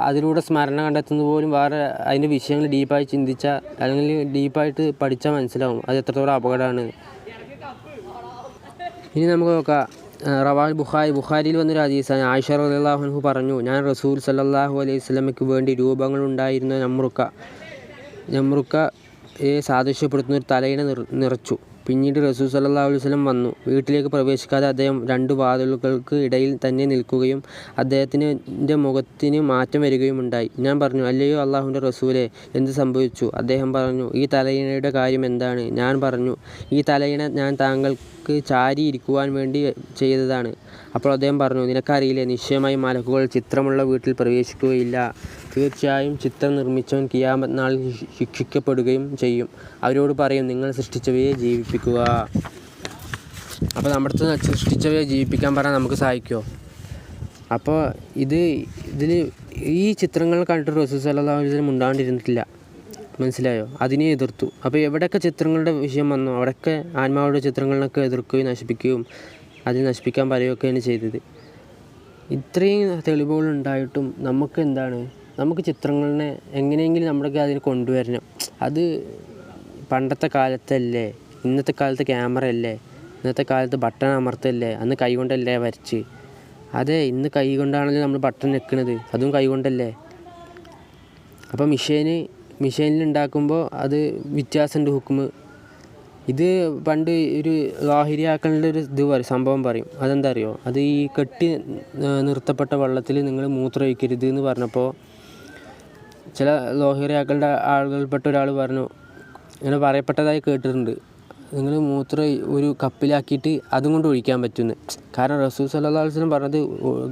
അതിലൂടെ സ്മരണ കണ്ടെത്തുന്നത് പോലും വേറെ അതിൻ്റെ വിഷയങ്ങൾ ഡീപ്പായി ചിന്തിച്ചാൽ, അല്ലെങ്കിൽ ഡീപ്പായിട്ട് പഠിച്ചാൽ മനസ്സിലാവും അത് എത്രത്തോളം അപകടമാണ്. ഇനി നമുക്ക് നോക്കാം. ബുഖാരിയിൽ വന്നൊരു ഹദീസാണ്. ആയിഷ റളിയല്ലാഹു അൻഹു പറഞ്ഞു, ഞാൻ റസൂൽ സല്ലല്ലാഹു അലൈഹി വസല്ലമയ്ക്ക് വേണ്ടി രൂപങ്ങളുണ്ടായിരുന്ന ഞമ്രുക്കയെ സാദൃശ്യപ്പെടുത്തുന്ന ഒരു തലയിണ നിറച്ചു. പിന്നീട് റസൂൽ സല്ലല്ലാഹു അലൈഹി വസല്ലം വന്നു. വീട്ടിലേക്ക് പ്രവേശിക്കാതെ അദ്ദേഹം 2 വാതിലുകൾക്ക് ഇടയിൽ തന്നെ നിൽക്കുകയും അദ്ദേഹത്തിൻ്റെ മുഖത്തിന് മാറ്റം വരികയും ഉണ്ടായി. ഞാൻ പറഞ്ഞു, അല്ലയോ അല്ലാഹുവിൻ്റെ റസൂലേ, എന്ത് സംഭവിച്ചു? അദ്ദേഹം പറഞ്ഞു, ഈ തലയിണയുടെ കാര്യം എന്താണ്? ഞാൻ പറഞ്ഞു, ഈ തലയിണ ഞാൻ താങ്കൾക്ക് ചാരി ഇരിക്കുവാൻ വേണ്ടി ചെയ്തതാണ്. അപ്പോൾ അദ്ദേഹം പറഞ്ഞു, നിനക്കറിയില്ലേ, നിശ്ചയമായും മലക്കുകൾ ചിത്രമുള്ള വീട്ടിൽ പ്രവേശിക്കുകയില്ല. തീർച്ചയായും ചിത്രം നിർമ്മിച്ചവൻ ഖിയാമത്ത് നാളിൽ ശിക്ഷിക്കപ്പെടുകയും ചെയ്യും. അവരോട് പറയും, നിങ്ങൾ സൃഷ്ടിച്ചവയെ ജീവിപ്പിക്കുക. അപ്പോൾ നമ്മുടെ സൃഷ്ടിച്ചവയെ ജീവിപ്പിക്കാൻ പറഞ്ഞാൽ നമുക്ക് സാധിക്കുമോ? അപ്പോൾ ഇതിൽ ഈ ചിത്രങ്ങൾ കണ്ടിട്ട് റസൂൽ സല്ലല്ലാഹു അലൈഹി വസല്ലം ഉണ്ടാണ്ടിരുന്നിട്ടില്ല, മനസ്സിലായോ? അതിനെ എതിർത്തു. അപ്പോൾ എവിടെയൊക്കെ ചിത്രങ്ങളുടെ വിഷയം വന്നോ അവിടെയൊക്കെ ആത്മാവുടെ ചിത്രങ്ങളിലൊക്കെ എതിർക്കുകയും നശിപ്പിക്കുകയും അത് നശിപ്പിക്കാൻ പറയുകയൊക്കെയാണ് ചെയ്തത്. ഇത്രയും തെളിവുകളുണ്ടായിട്ടും നമുക്ക് ചിത്രങ്ങളിനെ എങ്ങനെയെങ്കിലും നമ്മുടെ അതിന് കൊണ്ടുവരണം. അത് പണ്ടത്തെ കാലത്തല്ലേ, ഇന്നത്തെ കാലത്ത് ക്യാമറ അല്ലേ, ഇന്നത്തെ കാലത്ത് ബട്ടൺ അമർത്തല്ലേ, അന്ന് കൈ കൊണ്ടല്ലേ വരച്ച്. അതെ, ഇന്ന് കൈ കൊണ്ടാണല്ലോ നമ്മൾ ബട്ടൺ വെക്കുന്നത്, അതും കൈ കൊണ്ടല്ലേ. അപ്പോൾ മെഷീനിൽ ഉണ്ടാക്കുമ്പോൾ അത് വ്യത്യാസമുണ്ട് ഹുക്കുമ്. ഇത് പണ്ട് ഒരു ലാഹിരിയാക്കളുടെ ഒരു സംഭവം പറയും. അതെന്താ അറിയോ? അത് ഈ കെട്ടി നിർത്തപ്പെട്ട വെള്ളത്തിൽ നിങ്ങൾ മൂത്രമൊഴിക്കരുത് എന്ന് പറഞ്ഞപ്പോൾ ചില ലാഹിരിയാക്കളുടെ ആളുകൾപ്പെട്ട ഒരാൾ പറഞ്ഞു, ഇങ്ങനെ പറയപ്പെട്ടതായി കേട്ടിട്ടുണ്ട്, നിങ്ങൾ മൂത്രം ഒരു കപ്പിലാക്കിയിട്ട് അതും കൊണ്ട് ഒഴിക്കാൻ പറ്റുമെന്ന്. കാരണം റസൂൽ സല്ലല്ലാഹു അലൈഹി വസല്ലം പറഞ്ഞത്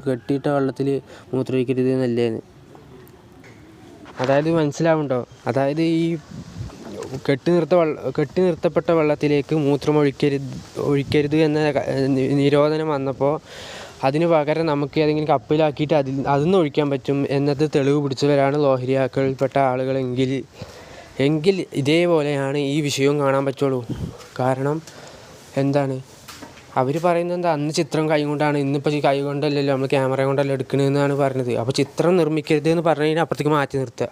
കെട്ടിയിട്ട വെള്ളത്തിൽ മൂത്രമൊഴിക്കരുത് എന്നല്ലേന്ന്. അതായത് മനസ്സിലാവുന്നുണ്ടോ? അതായത് ഈ കെട്ടി നിർത്തപ്പെട്ട വെള്ളത്തിലേക്ക് മൂത്രം ഒഴിക്കരുത് എന്ന നിരോധനം വന്നപ്പോൾ അതിന് പകരം നമുക്ക് ഏതെങ്കിലും കപ്പിലാക്കിയിട്ട് അതിൽ ഒഴിക്കാൻ പറ്റും എന്നത് തെളിവ് പിടിച്ചവരാണ് ലോഹരിയാക്കൾപ്പെട്ട ആളുകളെങ്കിൽ ഇതേപോലെയാണ് ഈ വിഷയവും കാണാൻ പറ്റുള്ളൂ. കാരണം എന്താണ് അവർ പറയുന്നത്? അന്ന് ചിത്രം കൈ കൊണ്ടാണ്, ഇന്നിപ്പോൾ കൈ കൊണ്ടല്ലല്ലോ, നമ്മൾ ക്യാമറ കൊണ്ടല്ലോ എടുക്കണമെന്നാണ് പറഞ്ഞത്. അപ്പോൾ ചിത്രം നിർമ്മിക്കരുത് എന്ന് പറഞ്ഞു കഴിഞ്ഞാൽ അപ്പുറത്തേക്ക് മാറ്റി നിർത്തുക.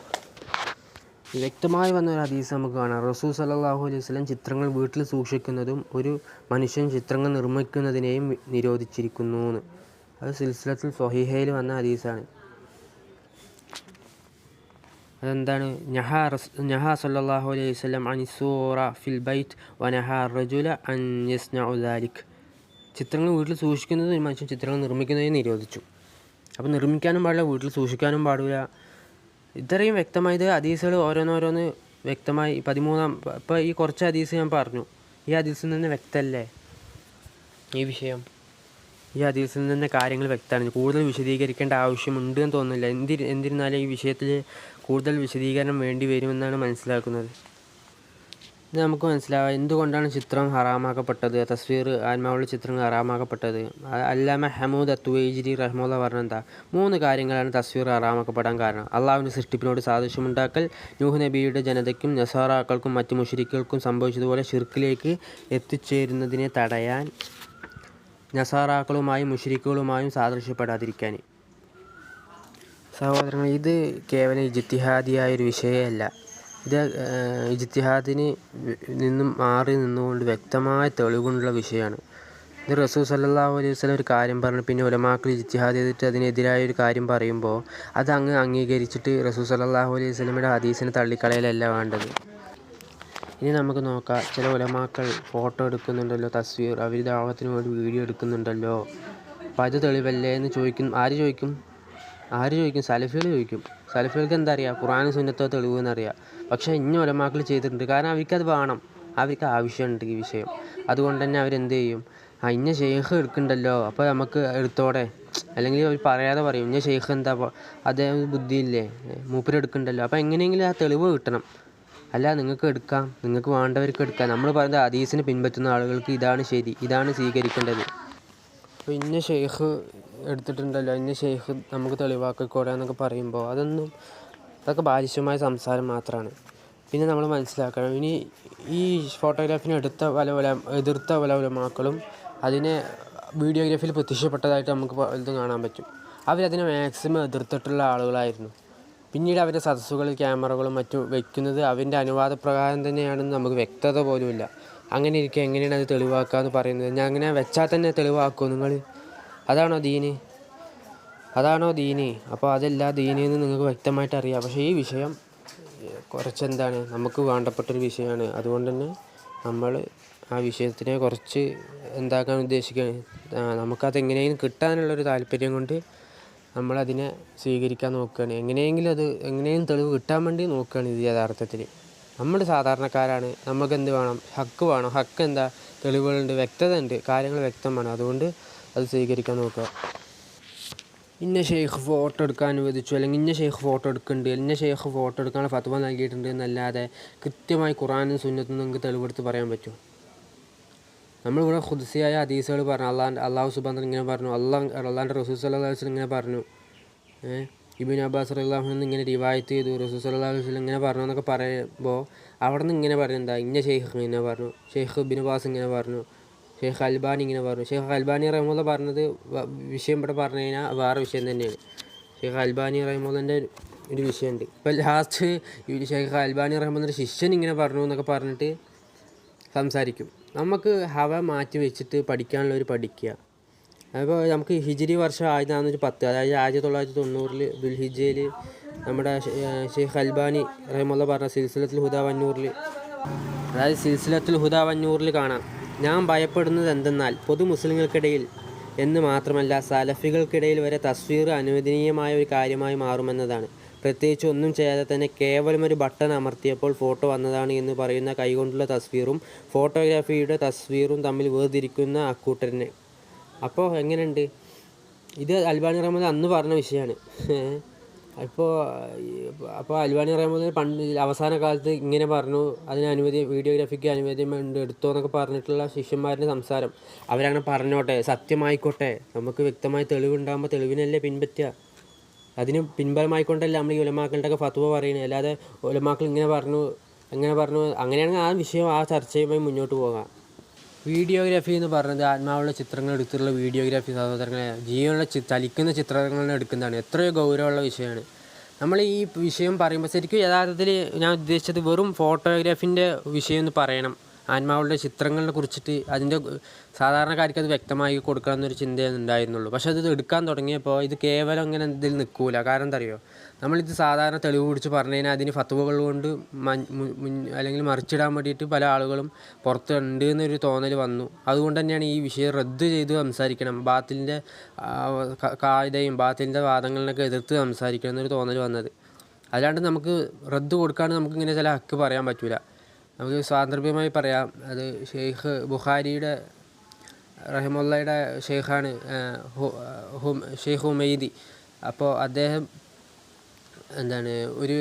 വ്യക്തമായി വന്നൊരു ഹദീസ് നമുക്ക് കാണാം. റസൂൽ സല്ലല്ലാഹു അലൈഹി വസല്ലം ചിത്രങ്ങൾ വീട്ടിൽ സൂക്ഷിക്കുന്നതും ഒരു മനുഷ്യൻ ചിത്രങ്ങൾ നിർമ്മിക്കുന്നതിനെയും നിരോധിച്ചിരിക്കുന്നു എന്ന്. അത് സിൽസിലത്തുൽ സ്വഹീഹയിൽ വന്ന ഹദീസാണ്. അതെന്താണ്? നഹാ സല്ലല്ലാഹു അലൈഹി വസല്ലം അനിസ്സൂറ ഫിൽ ബൈത്ത് വനഹാ റജുല അൻ യസ്നഉ ദാലിക്. ചിത്രങ്ങൾ വീട്ടിൽ സൂക്ഷിക്കുന്നത് ഒരു മനുഷ്യൻ ചിത്രങ്ങൾ നിർമ്മിക്കുന്നതിനെ നിരോധിച്ചു. അപ്പോൾ നിർമ്മിക്കാനും പാടില്ല, വീട്ടിൽ സൂക്ഷിക്കാനും പാടില്ല. ഇത്രയും വ്യക്തമായത് ഹദീസുകൾ ഓരോന്ന് വ്യക്തമായി 13 ഇപ്പോൾ ഈ കുറച്ച് ഹദീസ് ഞാൻ പറഞ്ഞു. ഈ ഹദീസിൽ നിന്ന് വ്യക്തമല്ലേ ഈ വിഷയം? ഈ ഹദീസിൽ നിന്ന് തന്നെ കാര്യങ്ങൾ വ്യക്തമാണ്. കൂടുതൽ വിശദീകരിക്കേണ്ട ആവശ്യമുണ്ട് എന്ന് തോന്നുന്നില്ല. എന്നിരുന്നാലും ഈ വിഷയത്തിൽ കൂടുതൽ വിശദീകരണം വേണ്ടി വരുമെന്നാണ് മനസ്സിലാക്കുന്നത്. ഇത് നമുക്ക് മനസ്സിലാവാം എന്തുകൊണ്ടാണ് ചിത്രം ഹറാമാക്കപ്പെട്ടത്, തസ്വീർ ആത്മാവുള്ള ചിത്രങ്ങൾ ഹറാമാക്കപ്പെട്ടത്. അല്ലാമ ഹമൂദ് അത്തുവൈജിരി റഹ്മുള്ള പറഞ്ഞെന്താ 3 കാര്യങ്ങളാണ് തസ്വീർ ഹറാമാക്കപ്പെടാൻ കാരണം. അള്ളാഹുവിൻ്റെ സൃഷ്ടിപ്പിനോട് സാദൃശ്യമുണ്ടാക്കൽ, നൂഹ് നബിയുടെ ജനതയ്ക്കും നസാറാക്കൾക്കും മറ്റു മുശ്രിക്കുകൾക്കും സംഭവിച്ചതുപോലെ ഷിർക്കിലേക്ക് എത്തിച്ചേരുന്നതിനെ തടയാൻ, നസാറാക്കളുമായും മുശ്രിക്കുകളുമായും സാദൃശ്യപ്പെടാതിരിക്കാൻ. സഹോദരങ്ങൾ, ഇത് കേവലം ഇജ്തിഹാദിയായൊരു വിഷയമല്ല. ഇത് ഇജ്തിഹാദിന് നിന്നും മാറി നിന്നുകൊണ്ട് വ്യക്തമായ തെളിവുള്ള വിഷയമാണ്. ഇത് റസൂൽ സല്ലല്ലാഹു അലൈഹി വസല്ലം ഒരു കാര്യം പറഞ്ഞു, പിന്നെ ഉലമാക്കൾ ഇജ്തിഹാദ് ചെയ്തിട്ട് അതിനെതിരായ ഒരു കാര്യം പറയുമ്പോൾ അത് അങ്ങ് അംഗീകരിച്ചിട്ട് റസൂൽ സല്ലല്ലാഹു അലൈഹി വസല്ലമയുടെ ഹദീസിനെ തള്ളിക്കളയലല്ല വേണ്ടത്. ഇനി നമുക്ക് നോക്കാം, ചില ഉലമാക്കൾ ഫോട്ടോ എടുക്കുന്നുണ്ടല്ലോ, തസ്വീർ, അവർ ദാവത്തിന് വേണ്ടി വീഡിയോ എടുക്കുന്നുണ്ടല്ലോ, അപ്പോൾ അത് തെളിവല്ലേ എന്ന് ആര് ചോദിക്കും? സലഫികൾ ചോദിക്കും. സലഫികൾക്ക് എന്താ അറിയാം? ഖുർആനും സുന്നത്തോ തെളിവ് എന്നറിയാം. പക്ഷേ ഇന്ന ഉലമാക്കൾ ചെയ്തിട്ടുണ്ട്, കാരണം അവർക്കത് വേണം, അവർക്ക് ആവശ്യമുണ്ട് ഈ വിഷയം. അതുകൊണ്ട് തന്നെ അവരെന്ത് ചെയ്യും? ഇന്ന ഷെയ്ഖ് എടുക്കുന്നുണ്ടല്ലോ, അപ്പോൾ നമുക്ക് എടുത്തോടെ, അല്ലെങ്കിൽ അവർ പറയാതെ പറയും ഇന്ന ഷെയ്ഖ് എന്താ, അദ്ദേഹം ബുദ്ധിയില്ലേ, മൂപ്പരെടുക്കുന്നുണ്ടല്ലോ, അപ്പോൾ എങ്ങനെയെങ്കിലും ആ തെളിവ് കിട്ടണം. അല്ല, നിങ്ങൾക്ക് എടുക്കാം, നിങ്ങൾക്ക് വേണ്ടവർക്ക് എടുക്കാം. നമ്മൾ പറയുന്നത് ഹദീസിനെ പിൻപറ്റുന്ന ആളുകൾക്ക് ഇതാണ് ശരി, ഇതാണ് സ്വീകരിക്കേണ്ടത്. അപ്പോൾ ഇന്ന ഷെയ്ഖ് എടുത്തിട്ടുണ്ടല്ലോ, ഇന്ന ഷെയ്ഖ് നമുക്ക് തെളിവാക്കിക്കൂടെ എന്നൊക്കെ പറയുമ്പോൾ അതൊക്കെ ബാലിശമായ സംസാരം മാത്രമാണ്. പിന്നെ നമ്മൾ മനസ്സിലാക്കണം, ഇനി ഈ ഫോട്ടോഗ്രാഫിനെ എതിർത്ത പല ഉലമാക്കളും അതിനെ വീഡിയോഗ്രാഫിയിൽ പ്രത്യക്ഷപ്പെട്ടതായിട്ട് നമുക്ക് ഇത് കാണാൻ പറ്റും. അവരതിനെ മാക്സിമം എതിർത്തിട്ടുള്ള ആളുകളായിരുന്നു. പിന്നീട് അവരുടെ സദസ്സുകളിൽ ക്യാമറകളും മറ്റും വയ്ക്കുന്നത് അവൻ്റെ അനുവാദപ്രകാരം തന്നെയാണെന്ന് നമുക്ക് വ്യക്തത പോലുമില്ല. അങ്ങനെ ഇരിക്കുക എങ്ങനെയാണ് അത് തെളിവാക്കുക എന്ന് പറയുന്നത്? ഞാൻ അങ്ങനെ വെച്ചാൽ തന്നെ തെളിവാക്കുമോ നിങ്ങൾ? അതാണോ ദീന്? അപ്പോൾ അതല്ല ദീന് എന്ന് നിങ്ങൾക്ക് വ്യക്തമായിട്ട് അറിയാം. പക്ഷേ ഈ വിഷയം കുറച്ചെന്താണ് നമുക്ക് വേണ്ടപ്പെട്ടൊരു വിഷയമാണ്. അതുകൊണ്ട് തന്നെ നമ്മൾ ആ വിഷയത്തിനെ കുറച്ച് എന്താക്കാൻ ഉദ്ദേശിക്കുകയാണ്, നമുക്കതെങ്ങനെയും കിട്ടാനുള്ളൊരു താല്പര്യം കൊണ്ട് നമ്മളതിനെ സ്വീകരിക്കാൻ നോക്കുകയാണ്. എങ്ങനെയും തെളിവ് കിട്ടാൻ വേണ്ടി നോക്കുകയാണ്. ഇത് യഥാർത്ഥത്തിൽ നമ്മൾ സാധാരണക്കാരാണ്, നമുക്കെന്ത് വേണം? ഹക്ക് വേണം. ഹക്ക് എന്താ? തെളിവുകളുണ്ട്, വ്യക്തത ഉണ്ട്, കാര്യങ്ങൾ വ്യക്തമാണ്. അതുകൊണ്ട് അത് സ്വീകരിക്കാൻ നോക്കുക. ഇന്ന ഷെയ്ഖ് ഫോട്ടോ എടുക്കാൻ അനുവദിച്ചു, അല്ലെങ്കിൽ ഇന്ന ഷെയ്ഖ് ഫോട്ടോ എടുക്കുന്നുണ്ട്, ഇന്ന ഷെയ്ഖ് ഫോട്ടോ എടുക്കാനുള്ള ഫത്വ നൽകിയിട്ടുണ്ട് എന്നല്ലാതെ കൃത്യമായി ഖുർആനും സുന്നത്തും നിങ്ങൾക്ക് തെളിവെടുത്ത് പറയാൻ പറ്റുമോ? നമ്മളിവിടെ ഖുദ്സിയായ ഹദീസുകൾ പറഞ്ഞു, അള്ളാഹു സുബ്ഹാനഹു ഇങ്ങനെ പറഞ്ഞു, അള്ളാഹിൻ്റെ റസൂൽ സല്ലല്ലാഹു അലൈഹി വസല്ലം ഇങ്ങനെ പറഞ്ഞു, ഇബ്നു അബ്ബാസ് റളിയല്ലാഹു അൻഹു ഇങ്ങനെ റിവായത്ത് ചെയ്തു, റസൂൽ സല്ലല്ലാഹു അലൈഹി വസല്ലം ഇങ്ങനെ പറഞ്ഞു എന്നൊക്കെ പറയുമ്പോൾ അവിടെ നിന്ന് ഇങ്ങനെ പറയുന്നത് ഇന്ന ഷെയ്ഖ് ഇങ്ങനെ പറഞ്ഞു, ഷെയ്ഖ് ഇബ്നു ബാസ് ഇങ്ങനെ പറഞ്ഞു, ഷെയ്ഖ് അൽബാനി ഇങ്ങനെ പറഞ്ഞു. ഷെയ്ഖ് അൽബാനി റഹിമഹുല്ലാഹ് പറഞ്ഞത് വിഷയം ഇവിടെ പറഞ്ഞു കഴിഞ്ഞാൽ വേറെ വിഷയം തന്നെയാണ്. ഷെയ്ഖ് അൽബാനി റഹിമഹുല്ലാഹിൻ്റെ ഒരു വിഷയമുണ്ട്. ഇപ്പോൾ ലാസ്റ്റ് ഷെയ്ഖ് അൽബാനി റഹിമഹുല്ലാഹിൻ്റെ ശിഷ്യൻ ഇങ്ങനെ പറഞ്ഞു എന്നൊക്കെ പറഞ്ഞിട്ട് സംസാരിക്കും. നമുക്ക് ഹവ മാറ്റി വെച്ചിട്ട് പഠിക്കാനുള്ളവർ പഠിക്കുക. അപ്പോൾ നമുക്ക് ഹിജ്രി വർഷം 1410, അതായത് 1990 ദുൽഹിജ്ജയിൽ നമ്മുടെ ഷെയ്ഖ് അൽബാനി റഹിമഹുല്ലാഹ് പറഞ്ഞ സിൽസിലത്തുൽ ഹുദാ വന്നൂറിൽ കാണാം, ഞാൻ ഭയപ്പെടുന്നത് എന്തെന്നാൽ പൊതു മുസ്ലിങ്ങൾക്കിടയിൽ എന്ന് മാത്രമല്ല സലഫികൾക്കിടയിൽ വരെ തസ്വീർ അനുവദനീയമായ ഒരു കാര്യമായി മാറുമെന്നതാണ്. പ്രത്യേകിച്ച് ഒന്നും ചെയ്യാതെ തന്നെ കേവലം ഒരു ബട്ടൺ അമർത്തിയപ്പോൾ ഫോട്ടോ വന്നതാണ് എന്ന് പറയുന്ന കൈകൊണ്ടുള്ള തസ്വീറും ഫോട്ടോഗ്രാഫിയുടെ തസ്വീറും തമ്മിൽ വേർതിരിക്കുന്ന അക്കൂട്ടരനെ. അപ്പോൾ എങ്ങനെയുണ്ട്? ഇത് അൽബാനി റഹ്മത്തുള്ളാഹി അന്ന് പറഞ്ഞ വിഷയമാണ്. അപ്പോൾ അൽബാനി റഹ്മത്തുള്ളാഹി പണ്ട് അവസാന കാലത്ത് ഇങ്ങനെ പറഞ്ഞു, വീഡിയോഗ്രാഫിക്ക് അനുമതിയുണ്ട് എടുത്തോ എന്നൊക്കെ പറഞ്ഞിട്ടുള്ള ശിഷ്യന്മാരുടെ സംസാരം. അവരങ്ങനെ പറഞ്ഞോട്ടെ, സത്യമായിക്കോട്ടെ, നമുക്ക് വ്യക്തമായ തെളിവുണ്ടാകുമ്പോൾ തെളിവിനല്ലേ പിൻപറ്റുക. അതിന് പിൻബലമായിക്കൊണ്ടല്ല നമ്മൾ ഈ ഉലമാക്കളുടെയൊക്കെ ഫത്വ പറയുന്നത്. അല്ലാതെ ഉലമാക്കൾ ഇങ്ങനെ പറഞ്ഞു അങ്ങനെയാണെങ്കിൽ ആ വിഷയം ആ ചർച്ചയുമായി മുന്നോട്ട് പോകാം. വീഡിയോഗ്രാഫി എന്ന് പറഞ്ഞത് ആത്മാവുള്ള ചിത്രങ്ങൾ എടുത്തിട്ടുള്ള വീഡിയോഗ്രാഫി സഹോദരങ്ങളെ ജീവനുള്ള ചലിക്കുന്ന ചിത്രങ്ങൾ എടുക്കുന്നതാണ്. എത്രയോ ഗൗരവമുള്ള വിഷയമാണ്. നമ്മൾ ഈ വിഷയം പറയുമ്പോൾ ശരിക്കും യഥാർത്ഥത്തിൽ ഞാൻ ഉദ്ദേശിച്ചത് വെറും ഫോട്ടോഗ്രാഫിൻ്റെ വിഷയം എന്ന് പറയണം. ആത്മാവുള്ള ചിത്രങ്ങളെ കുറിച്ചിട്ട് അതിൻ്റെ സാധാരണക്കാർക്ക് അത് വ്യക്തമായി കൊടുക്കണം എന്നൊരു ചിന്തയേ ഉണ്ടായിരുന്നുള്ളൂ. പക്ഷേ അത് എടുക്കാൻ തുടങ്ങിയപ്പോൾ ഇത് കേവലം അങ്ങനെ ഇതിൽ നിൽക്കില്ല. കാരണം എന്താ അറിയോ, നമ്മളിത് സാധാരണ തെളിവ് പിടിച്ച് പറഞ്ഞു കഴിഞ്ഞാൽ അതിന് ഫത്വകൾ കൊണ്ട് അല്ലെങ്കിൽ മറിച്ചിടാൻ വേണ്ടിയിട്ട് പല ആളുകളും പുറത്തുണ്ട് എന്നൊരു തോന്നൽ വന്നു. അതുകൊണ്ട് തന്നെയാണ് ഈ വിഷയം റദ്ദ് ചെയ്ത് സംസാരിക്കണം, ബാത്തിലിൻ്റെ കായികയും ബാത്തിലിൻ്റെ വാദങ്ങളിലൊക്കെ എതിർത്ത് സംസാരിക്കണം എന്നൊരു തോന്നൽ വന്നത്. അല്ലാണ്ട് നമുക്ക് റദ്ദ് കൊടുക്കാണ്ട് നമുക്കിങ്ങനെ ചില ഹക്ക് പറയാൻ പറ്റില്ല. നമുക്ക് സ്വാതന്ത്ര്യമായി പറയാം. അത് ഷെയ്ഖ് ബുഖാരിയുടെ റഹിമുള്ളയുടെ ഷെയ്ഖാണ് ഷെയ്ഖ് ഹുമൈദി. അപ്പോൾ അദ്ദേഹം എന്താണ് ഒരു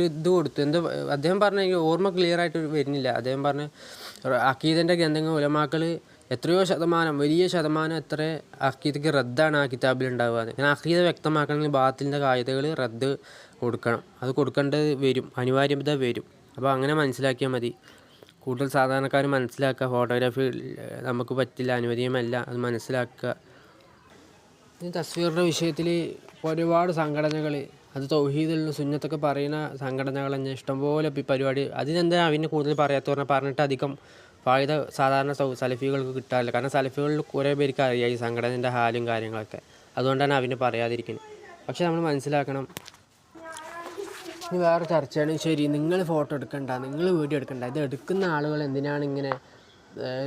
ഇത് കൊടുത്തു. അദ്ദേഹം പറഞ്ഞ എനിക്ക് ഓർമ്മ ക്ലിയറായിട്ട് വരുന്നില്ല. അദ്ദേഹം പറഞ്ഞ അക്കീദൻ്റെ ഗ്രന്ഥങ്ങൾ ഉലമാക്കൾ വലിയ ശതമാനം എത്ര അക്കീദക്ക് റദ്ദാണ് ആ കിതാബിൽ ഉണ്ടാവുക. കാരണം അക്കീദ വ്യക്തമാക്കണമെങ്കിൽ ബാത്തിലിൻ്റെ കായികകൾ റദ്ദ് കൊടുക്കണം. അത് കൊടുക്കേണ്ടത് വരും, അനിവാര്യത വരും. അപ്പോൾ അങ്ങനെ മനസ്സിലാക്കിയാൽ മതി. കൂടുതൽ സാധാരണക്കാർ മനസ്സിലാക്കുക, ഫോട്ടോഗ്രാഫി നമുക്ക് പറ്റില്ല, അനുവദനീയമല്ല, അത് മനസ്സിലാക്കുക. ഈ തസ്വീറിൻ്റെ വിഷയത്തിൽ ഒരുപാട് സംഘടനകൾ, അത് തൗഹീദുൽ സുന്നത്തൊക്കെ പറയുന്ന സംഘടനകൾ തന്നെ ഇഷ്ടംപോലെ പരിപാടി. അതിനെന്താ അവന് കൂടുതൽ പറയാത്ത പറഞ്ഞിട്ട് അധികം ഫായിദ സാധാരണ സലഫികൾക്ക് കിട്ടാറില്ല. കാരണം സലഫികളിൽ കുറേ പേർക്ക് അറിയാം ഈ സംഘടനേൻ്റെ ഹാലും കാര്യങ്ങളൊക്കെ. അതുകൊണ്ടാണ് അവന് പറയാതിരിക്കുന്നത്. പക്ഷെ നമ്മൾ മനസ്സിലാക്കണം, ഇനി വേറെ ചർച്ചയാണ്. ശരി, നിങ്ങൾ ഫോട്ടോ എടുക്കണ്ട, നിങ്ങൾ വീഡിയോ എടുക്കണ്ട, ഇത് എടുക്കുന്ന ആളുകൾ എന്തിനാണ് ഇങ്ങനെ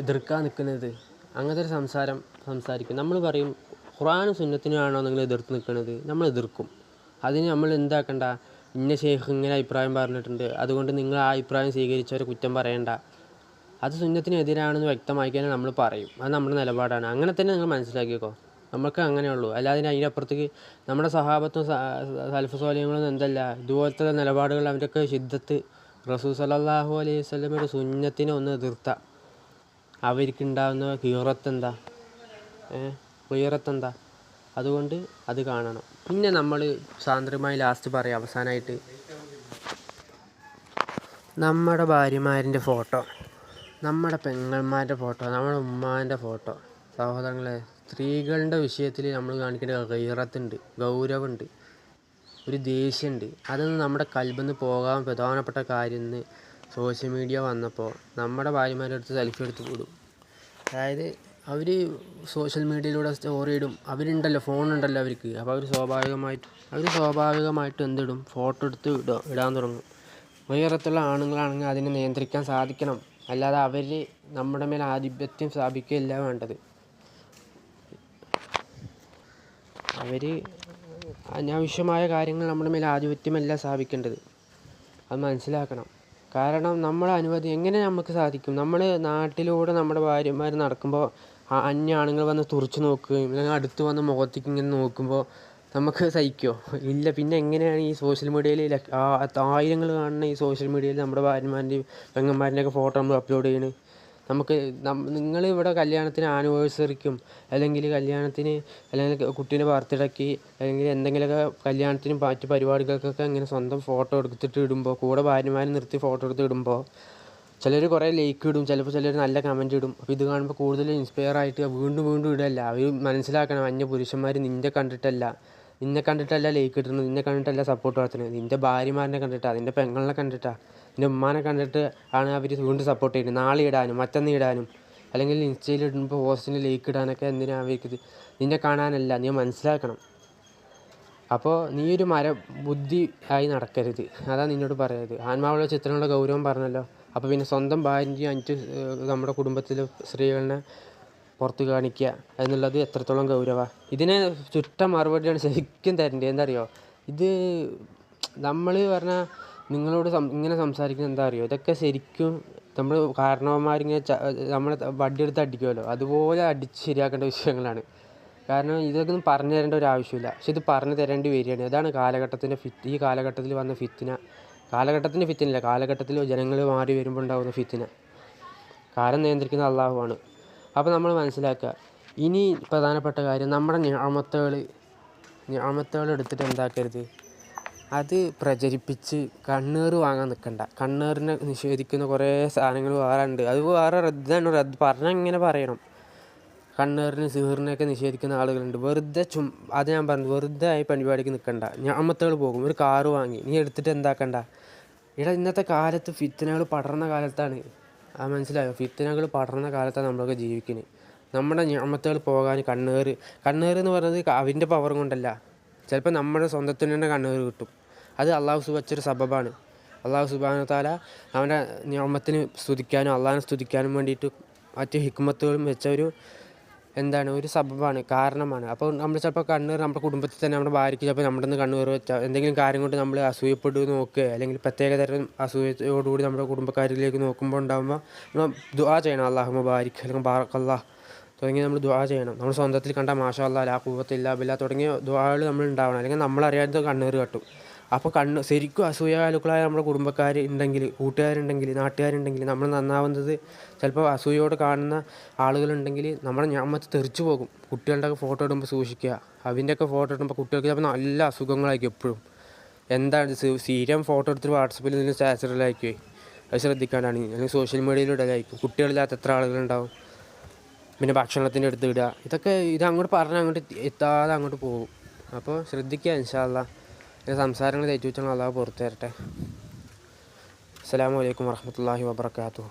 എതിർക്കാൻ നിൽക്കുന്നത്? അങ്ങനത്തെ ഒരു സംസാരിക്കും. നമ്മൾ പറയും ഖുർആനും സുന്നത്തിനുമാണോ നിങ്ങൾ എതിർത്ത് നിൽക്കുന്നത്? നമ്മൾ എതിർക്കും. അതിന് നമ്മൾ എന്താക്കണ്ട, ഇന്ന ഷെയ്ഖ് ഇങ്ങനെ അഭിപ്രായം പറഞ്ഞിട്ടുണ്ട്, അതുകൊണ്ട് നിങ്ങൾ ആ അഭിപ്രായം സ്വീകരിച്ചവരെ കുറ്റം പറയണ്ട. അത് സുന്നത്തിനെതിരാണെന്ന് വ്യക്തമാക്കിയാൽ നമ്മൾ പറയും. അത് നമ്മുടെ നിലപാടാണ്. അങ്ങനെ തന്നെ നിങ്ങൾ മനസ്സിലാക്കിക്കോ. നമുക്ക് അങ്ങനെയുള്ളൂ. അല്ലാതെ അതിനപ്പുറത്തേക്ക് നമ്മുടെ സഹാബത്തും സലഫ് സ്വാലിഹ്യങ്ങളൊന്നും എന്തല്ല ഇതുപോലത്തെ നിലപാടുകൾ അവരൊക്കെ ശിദ്ദത്ത് റസൂൽ സല്ലല്ലാഹു അലൈഹി വസല്ലമയുടെ സുന്നത്തിനെ ഒന്ന് എതിർത്ത അവർക്കുണ്ടാകുന്ന ഖീറത്തെന്താ? അതുകൊണ്ട് അത് കാണണം. പിന്നെ നമ്മൾ സാന്ദ്രമായി ലാസ്റ്റ് പറയാം അവസാനമായിട്ട്, നമ്മുടെ ഭാര്യമാരിൻ്റെ ഫോട്ടോ, നമ്മുടെ പെങ്ങന്മാരുടെ ഫോട്ടോ, നമ്മുടെ ഉമ്മാൻ്റെ ഫോട്ടോ. സഹോദരങ്ങളെ, സ്ത്രീകളുടെ വിഷയത്തിൽ നമ്മൾ കാണിക്കേണ്ട ഗൈറത്തുണ്ട്, ഗൗരവമുണ്ട്, ഒരു ദേഷ്യമുണ്ട്. അതൊന്നും നമ്മുടെ കൽബിന്ന് പോകാൻ പ്രധാനപ്പെട്ട കാര്യം ഇന്ന് സോഷ്യൽ മീഡിയ വന്നപ്പോൾ നമ്മുടെ ഭാര്യമാരുടെ അടുത്ത് സെൽഫി എടുത്ത് വിടും. അതായത് അവർ സോഷ്യൽ മീഡിയയിലൂടെ സ്റ്റോറി ഇടും. അവരുണ്ടല്ലോ, ഫോണുണ്ടല്ലോ അവർക്ക്. അപ്പോൾ അവർ സ്വാഭാവികമായിട്ടും എന്തിടും? ഫോട്ടോ എടുത്ത് ഇടാൻ തുടങ്ങും. ഉയരത്തുള്ള ആണുങ്ങളാണെങ്കിൽ അതിനെ നിയന്ത്രിക്കാൻ സാധിക്കണം. അല്ലാതെ അവർ നമ്മുടെ മേൽ ആധിപത്യം സ്ഥാപിക്കുകയല്ല വേണ്ടത്. അവർ അനാവശ്യമായ കാര്യങ്ങൾ നമ്മുടെ മേൽ ആധിപത്യമല്ല സ്ഥാപിക്കേണ്ടത്. അത് മനസ്സിലാക്കണം. കാരണം എങ്ങനെ നമുക്ക് സാധിക്കും? നമ്മൾ നാട്ടിലൂടെ നമ്മുടെ ഭാര്യമാർ നടക്കുമ്പോൾ അന്യ ആണുങ്ങൾ വന്ന് തുറിച്ച് നോക്കുകയും അല്ലെങ്കിൽ അടുത്ത് വന്ന് മുഖത്തേക്ക് ഇങ്ങനെ നോക്കുമ്പോൾ നമുക്ക് സഹിക്കുമോ? ഇല്ല. പിന്നെ എങ്ങനെയാണ് ഈ സോഷ്യൽ മീഡിയയിൽ ആയിരങ്ങൾ കാണുന്ന ഈ സോഷ്യൽ മീഡിയയിൽ നമ്മുടെ ഭാര്യമാരുടെയും പെങ്ങന്മാരുടെയൊക്കെ ഫോട്ടോ നമ്മൾ അപ്ലോഡ് ചെയ്യണത്? നിങ്ങളിവിടെ കല്യാണത്തിന് ആനിവേഴ്സറിക്കും അല്ലെങ്കിൽ കുട്ടീൻ്റെ ബർത്ത്ഡേക്ക് അല്ലെങ്കിൽ എന്തെങ്കിലുമൊക്കെ കല്യാണത്തിനും മറ്റ് പരിപാടികൾക്കൊക്കെ ഇങ്ങനെ സ്വന്തം ഫോട്ടോ എടുത്തിട്ട് ഇടുമ്പോൾ, കൂടെ ഭാര്യമാരെ നിർത്തി ഫോട്ടോ എടുത്ത് ഇടുമ്പോൾ ചിലർ കുറേ ലൈക്ക് ഇടും, ചിലപ്പോൾ ചിലർ നല്ല കമൻറ്റ് ഇടും. അപ്പോൾ ഇത് കാണുമ്പോൾ കൂടുതൽ ഇൻസ്പയർ ആയിട്ട് വീണ്ടും ഇടല്ല. അവർ മനസ്സിലാക്കണം, അന്യ പുരുഷന്മാർ നിന്നെ കണ്ടിട്ടല്ല ലൈക്ക് ഇടുന്നത്, നിന്നെ കണ്ടിട്ടല്ല സപ്പോർട്ട് നടത്തുന്നത്, നിൻ്റെ ഭാര്യമാരനെ കണ്ടിട്ടാണ്, നിൻ്റെ പെങ്ങളെ കണ്ടിട്ടാണ്, നിൻ്റെ ഉമ്മാനെ കണ്ടിട്ട് ആണ് അവർ വീണ്ടും സപ്പോർട്ട് ചെയ്യുന്നത്. നാളെ ഇടാനും മറ്റന്ന് ഇടാനും അല്ലെങ്കിൽ ഇൻസ്റ്റയിൽ ഇടുമ്പോൾ പോസ്റ്റിന് ലൈക്ക് ഇടാനൊക്കെ എന്തിനാണ് അവർക്ക്? നിന്നെ കാണാനല്ല. നീ മനസ്സിലാക്കണം. അപ്പോൾ നീ ഒരു ബുദ്ധി ആയി നടക്കരുത്. അതാണ് നിന്നോട് പറയുന്നത്. ആത്മാവുള്ള ചിത്രങ്ങളുടെ ഗൗരവം പറഞ്ഞല്ലോ. അപ്പോൾ പിന്നെ സ്വന്തം ഭാര്യയും നമ്മുടെ കുടുംബത്തിലെ സ്ത്രീകളെ പുറത്ത് കാണിക്കുക എന്നുള്ളത് എത്രത്തോളം ഗൗരവമാണ്? ഇതിന് ചുട്ട മറുപടിയാണ് ശരിക്കും തരേണ്ടത്. എന്താ അറിയോ? ഇത് നമ്മൾ പറഞ്ഞാൽ നിങ്ങളോട് ഇങ്ങനെ സംസാരിക്കുന്നത് എന്താ അറിയോ? ഇതൊക്കെ ശരിക്കും നമ്മൾ കാരണവന്മാരിങ്ങനെ നമ്മളെ വടിയെടുത്ത് അടിക്കുമല്ലോ, അതുപോലെ അടിച്ച് ശരിയാക്കേണ്ട വിഷയങ്ങളാണ്. കാരണം ഇതൊക്കെ പറഞ്ഞു തരേണ്ട ഒരു ആവശ്യമില്ല. പക്ഷെ ഇത് പറഞ്ഞു തരേണ്ടി വരികയാണ്. അതാണ് ഈ കാലഘട്ടത്തിൽ വന്ന ഫിത്തിനല്ല, കാലഘട്ടത്തിൽ ജനങ്ങൾ മാറി വരുമ്പോൾ ഉണ്ടാകുന്ന ഫിത്തിന. കാലം നിയന്ത്രിക്കുന്ന അള്ളാഹുവാണ്. അപ്പോൾ നമ്മൾ മനസ്സിലാക്കുക. ഇനി പ്രധാനപ്പെട്ട കാര്യം, നമ്മുടെ ഞാമത്തുകൾ എടുത്തിട്ട് എന്താക്കരുത്? അത് പ്രചരിപ്പിച്ച് കണ്ണേറ് വാങ്ങാൻ നിൽക്കണ്ട. കണ്ണേറിനെ നിഷേധിക്കുന്ന കുറേ സാധനങ്ങൾ വേറെ ഉണ്ട്. അത് വേറെ റദ്ദ് പറഞ്ഞാൽ ഇങ്ങനെ പറയണം. കണ്ണേറിന് സിഹറിനെയൊക്കെ നിഷേധിക്കുന്ന ആളുകളുണ്ട്. അത് ഞാൻ പറഞ്ഞു, വെറുതെ ആയി പരിപാടിക്ക് നിൽക്കണ്ട. ഞാമത്തുകൾ പോകും. ഒരു കാറ് വാങ്ങി നീ എടുത്തിട്ട് എന്താക്കണ്ട? ഇന്നത്തെ കാലത്ത് ഫിത്തനകൾ പടർന്ന കാലത്താണ്. മനസ്സിലായോ? ഫിത്തനകൾ പടർന്ന കാലത്താണ് നമ്മളൊക്കെ ജീവിക്കുന്നത്. നമ്മുടെ ഞാമത്തുകൾ പോകാൻ കണ്ണേറ് എന്ന് പറയുന്നത് അവൻ്റെ പവർ കൊണ്ടല്ല. ചിലപ്പോൾ നമ്മുടെ സ്വന്തത്തിന് തന്നെ കണ്ണേറ് കിട്ടും. അത് അള്ളാഹു വച്ചൊരു സബബാണ്. അള്ളാഹു സുബ്ഹാനഹു വ തആല അവൻ്റെ ഞാമത്തിനെ സ്തുതിക്കാനും അള്ളാഹിനെ സ്തുതിക്കാനും വേണ്ടിയിട്ട് മറ്റ് ഹിക്മത്തുകളും വെച്ച ഒരു എന്താണ് ഒരു സബബാണ്, കാരണമാണ്. അപ്പോൾ നമ്മൾ ചിലപ്പോൾ കണ്ണീർ നമ്മുടെ കുടുംബത്തിൽ തന്നെ നമ്മുടെ ഭാര്യയ്ക്ക് ചിലപ്പോൾ നമ്മുടെ നിന്ന് കണ്ണീർ വെച്ചാൽ എന്തെങ്കിലും കാര്യം കൊണ്ട് നമ്മൾ അസൂയപ്പെടുക നോക്കുക, അല്ലെങ്കിൽ പ്രത്യേകതരം അസൂയയോടുകൂടി നമ്മുടെ കുടുംബക്കാരിലേക്ക് നോക്കുമ്പോൾ ഉണ്ടാകുമ്പോൾ നമ്മൾ ദുആ ചെയ്യണം. അല്ലാഹുമ്മ ബാരിക് അല്ലെങ്കിൽ ബാറക്കല്ലാഹ് തുടങ്ങി നമ്മൾ ദുആ ചെയ്യണം. നമ്മൾ സ്വന്തത്തിൽ കണ്ട മാഷാ അല്ലാഹ് ലാ ഖുവ്വത്ത ഇല്ലാ ബില്ലാഹ് തുടങ്ങിയ ദുആകൾ നമ്മൾ ഉണ്ടാവണം. അല്ലെങ്കിൽ നമ്മളറിയാതെ കണ്ണീർ കട്ടും. അപ്പോൾ ശരിക്കും അസൂയാലുക്കളായ നമ്മുടെ കുടുംബക്കാർ ഉണ്ടെങ്കിൽ, കൂട്ടുകാരുണ്ടെങ്കിൽ, നാട്ടുകാരുണ്ടെങ്കിൽ നമ്മൾ നന്നാവുന്നത് ചിലപ്പോൾ അസൂയയോട് കാണുന്ന ആളുകളുണ്ടെങ്കിൽ നമ്മുടെ ഞമ്മത്ത് തെറിച്ചു പോകും. കുട്ടികളുടെയൊക്കെ ഫോട്ടോ ഇടുമ്പോൾ സൂക്ഷിക്കുക. അതിൻ്റെയൊക്കെ ഫോട്ടോ ഇടുമ്പോൾ കുട്ടികൾക്ക് ചിലപ്പോൾ നല്ല അസുഖങ്ങളായിരിക്കും എപ്പോഴും. എന്താണ് സ്ഥിരം ഫോട്ടോ എടുത്തിട്ട് വാട്സപ്പിൽ നിന്ന് സ്റ്റാറ്റസിലായിരിക്കും. അത് ശ്രദ്ധിക്കാനാണ്. അല്ലെങ്കിൽ സോഷ്യൽ മീഡിയയിൽ ഇടലായിരിക്കും. കുട്ടികളില്ലാത്ത എത്ര ആളുകളുണ്ടാവും. പിന്നെ ഭക്ഷണത്തിൻ്റെ അടുത്ത് ഇടുക. ഇത് അങ്ങോട്ട് പറഞ്ഞാൽ അങ്ങോട്ട് എത്താതെ അങ്ങോട്ട് പോകും. അപ്പോൾ ശ്രദ്ധിക്കുക. ഇൻഷാ അല്ലാഹ് സംസാരങ്ങൾ തെറ്റു വെച്ചാൽ അല്ലാഹു പുറത്തു തരട്ടെ. അസ്സലാമു അലൈക്കും വറഹ്മത്തുള്ളാഹി വബറകാതുഹു.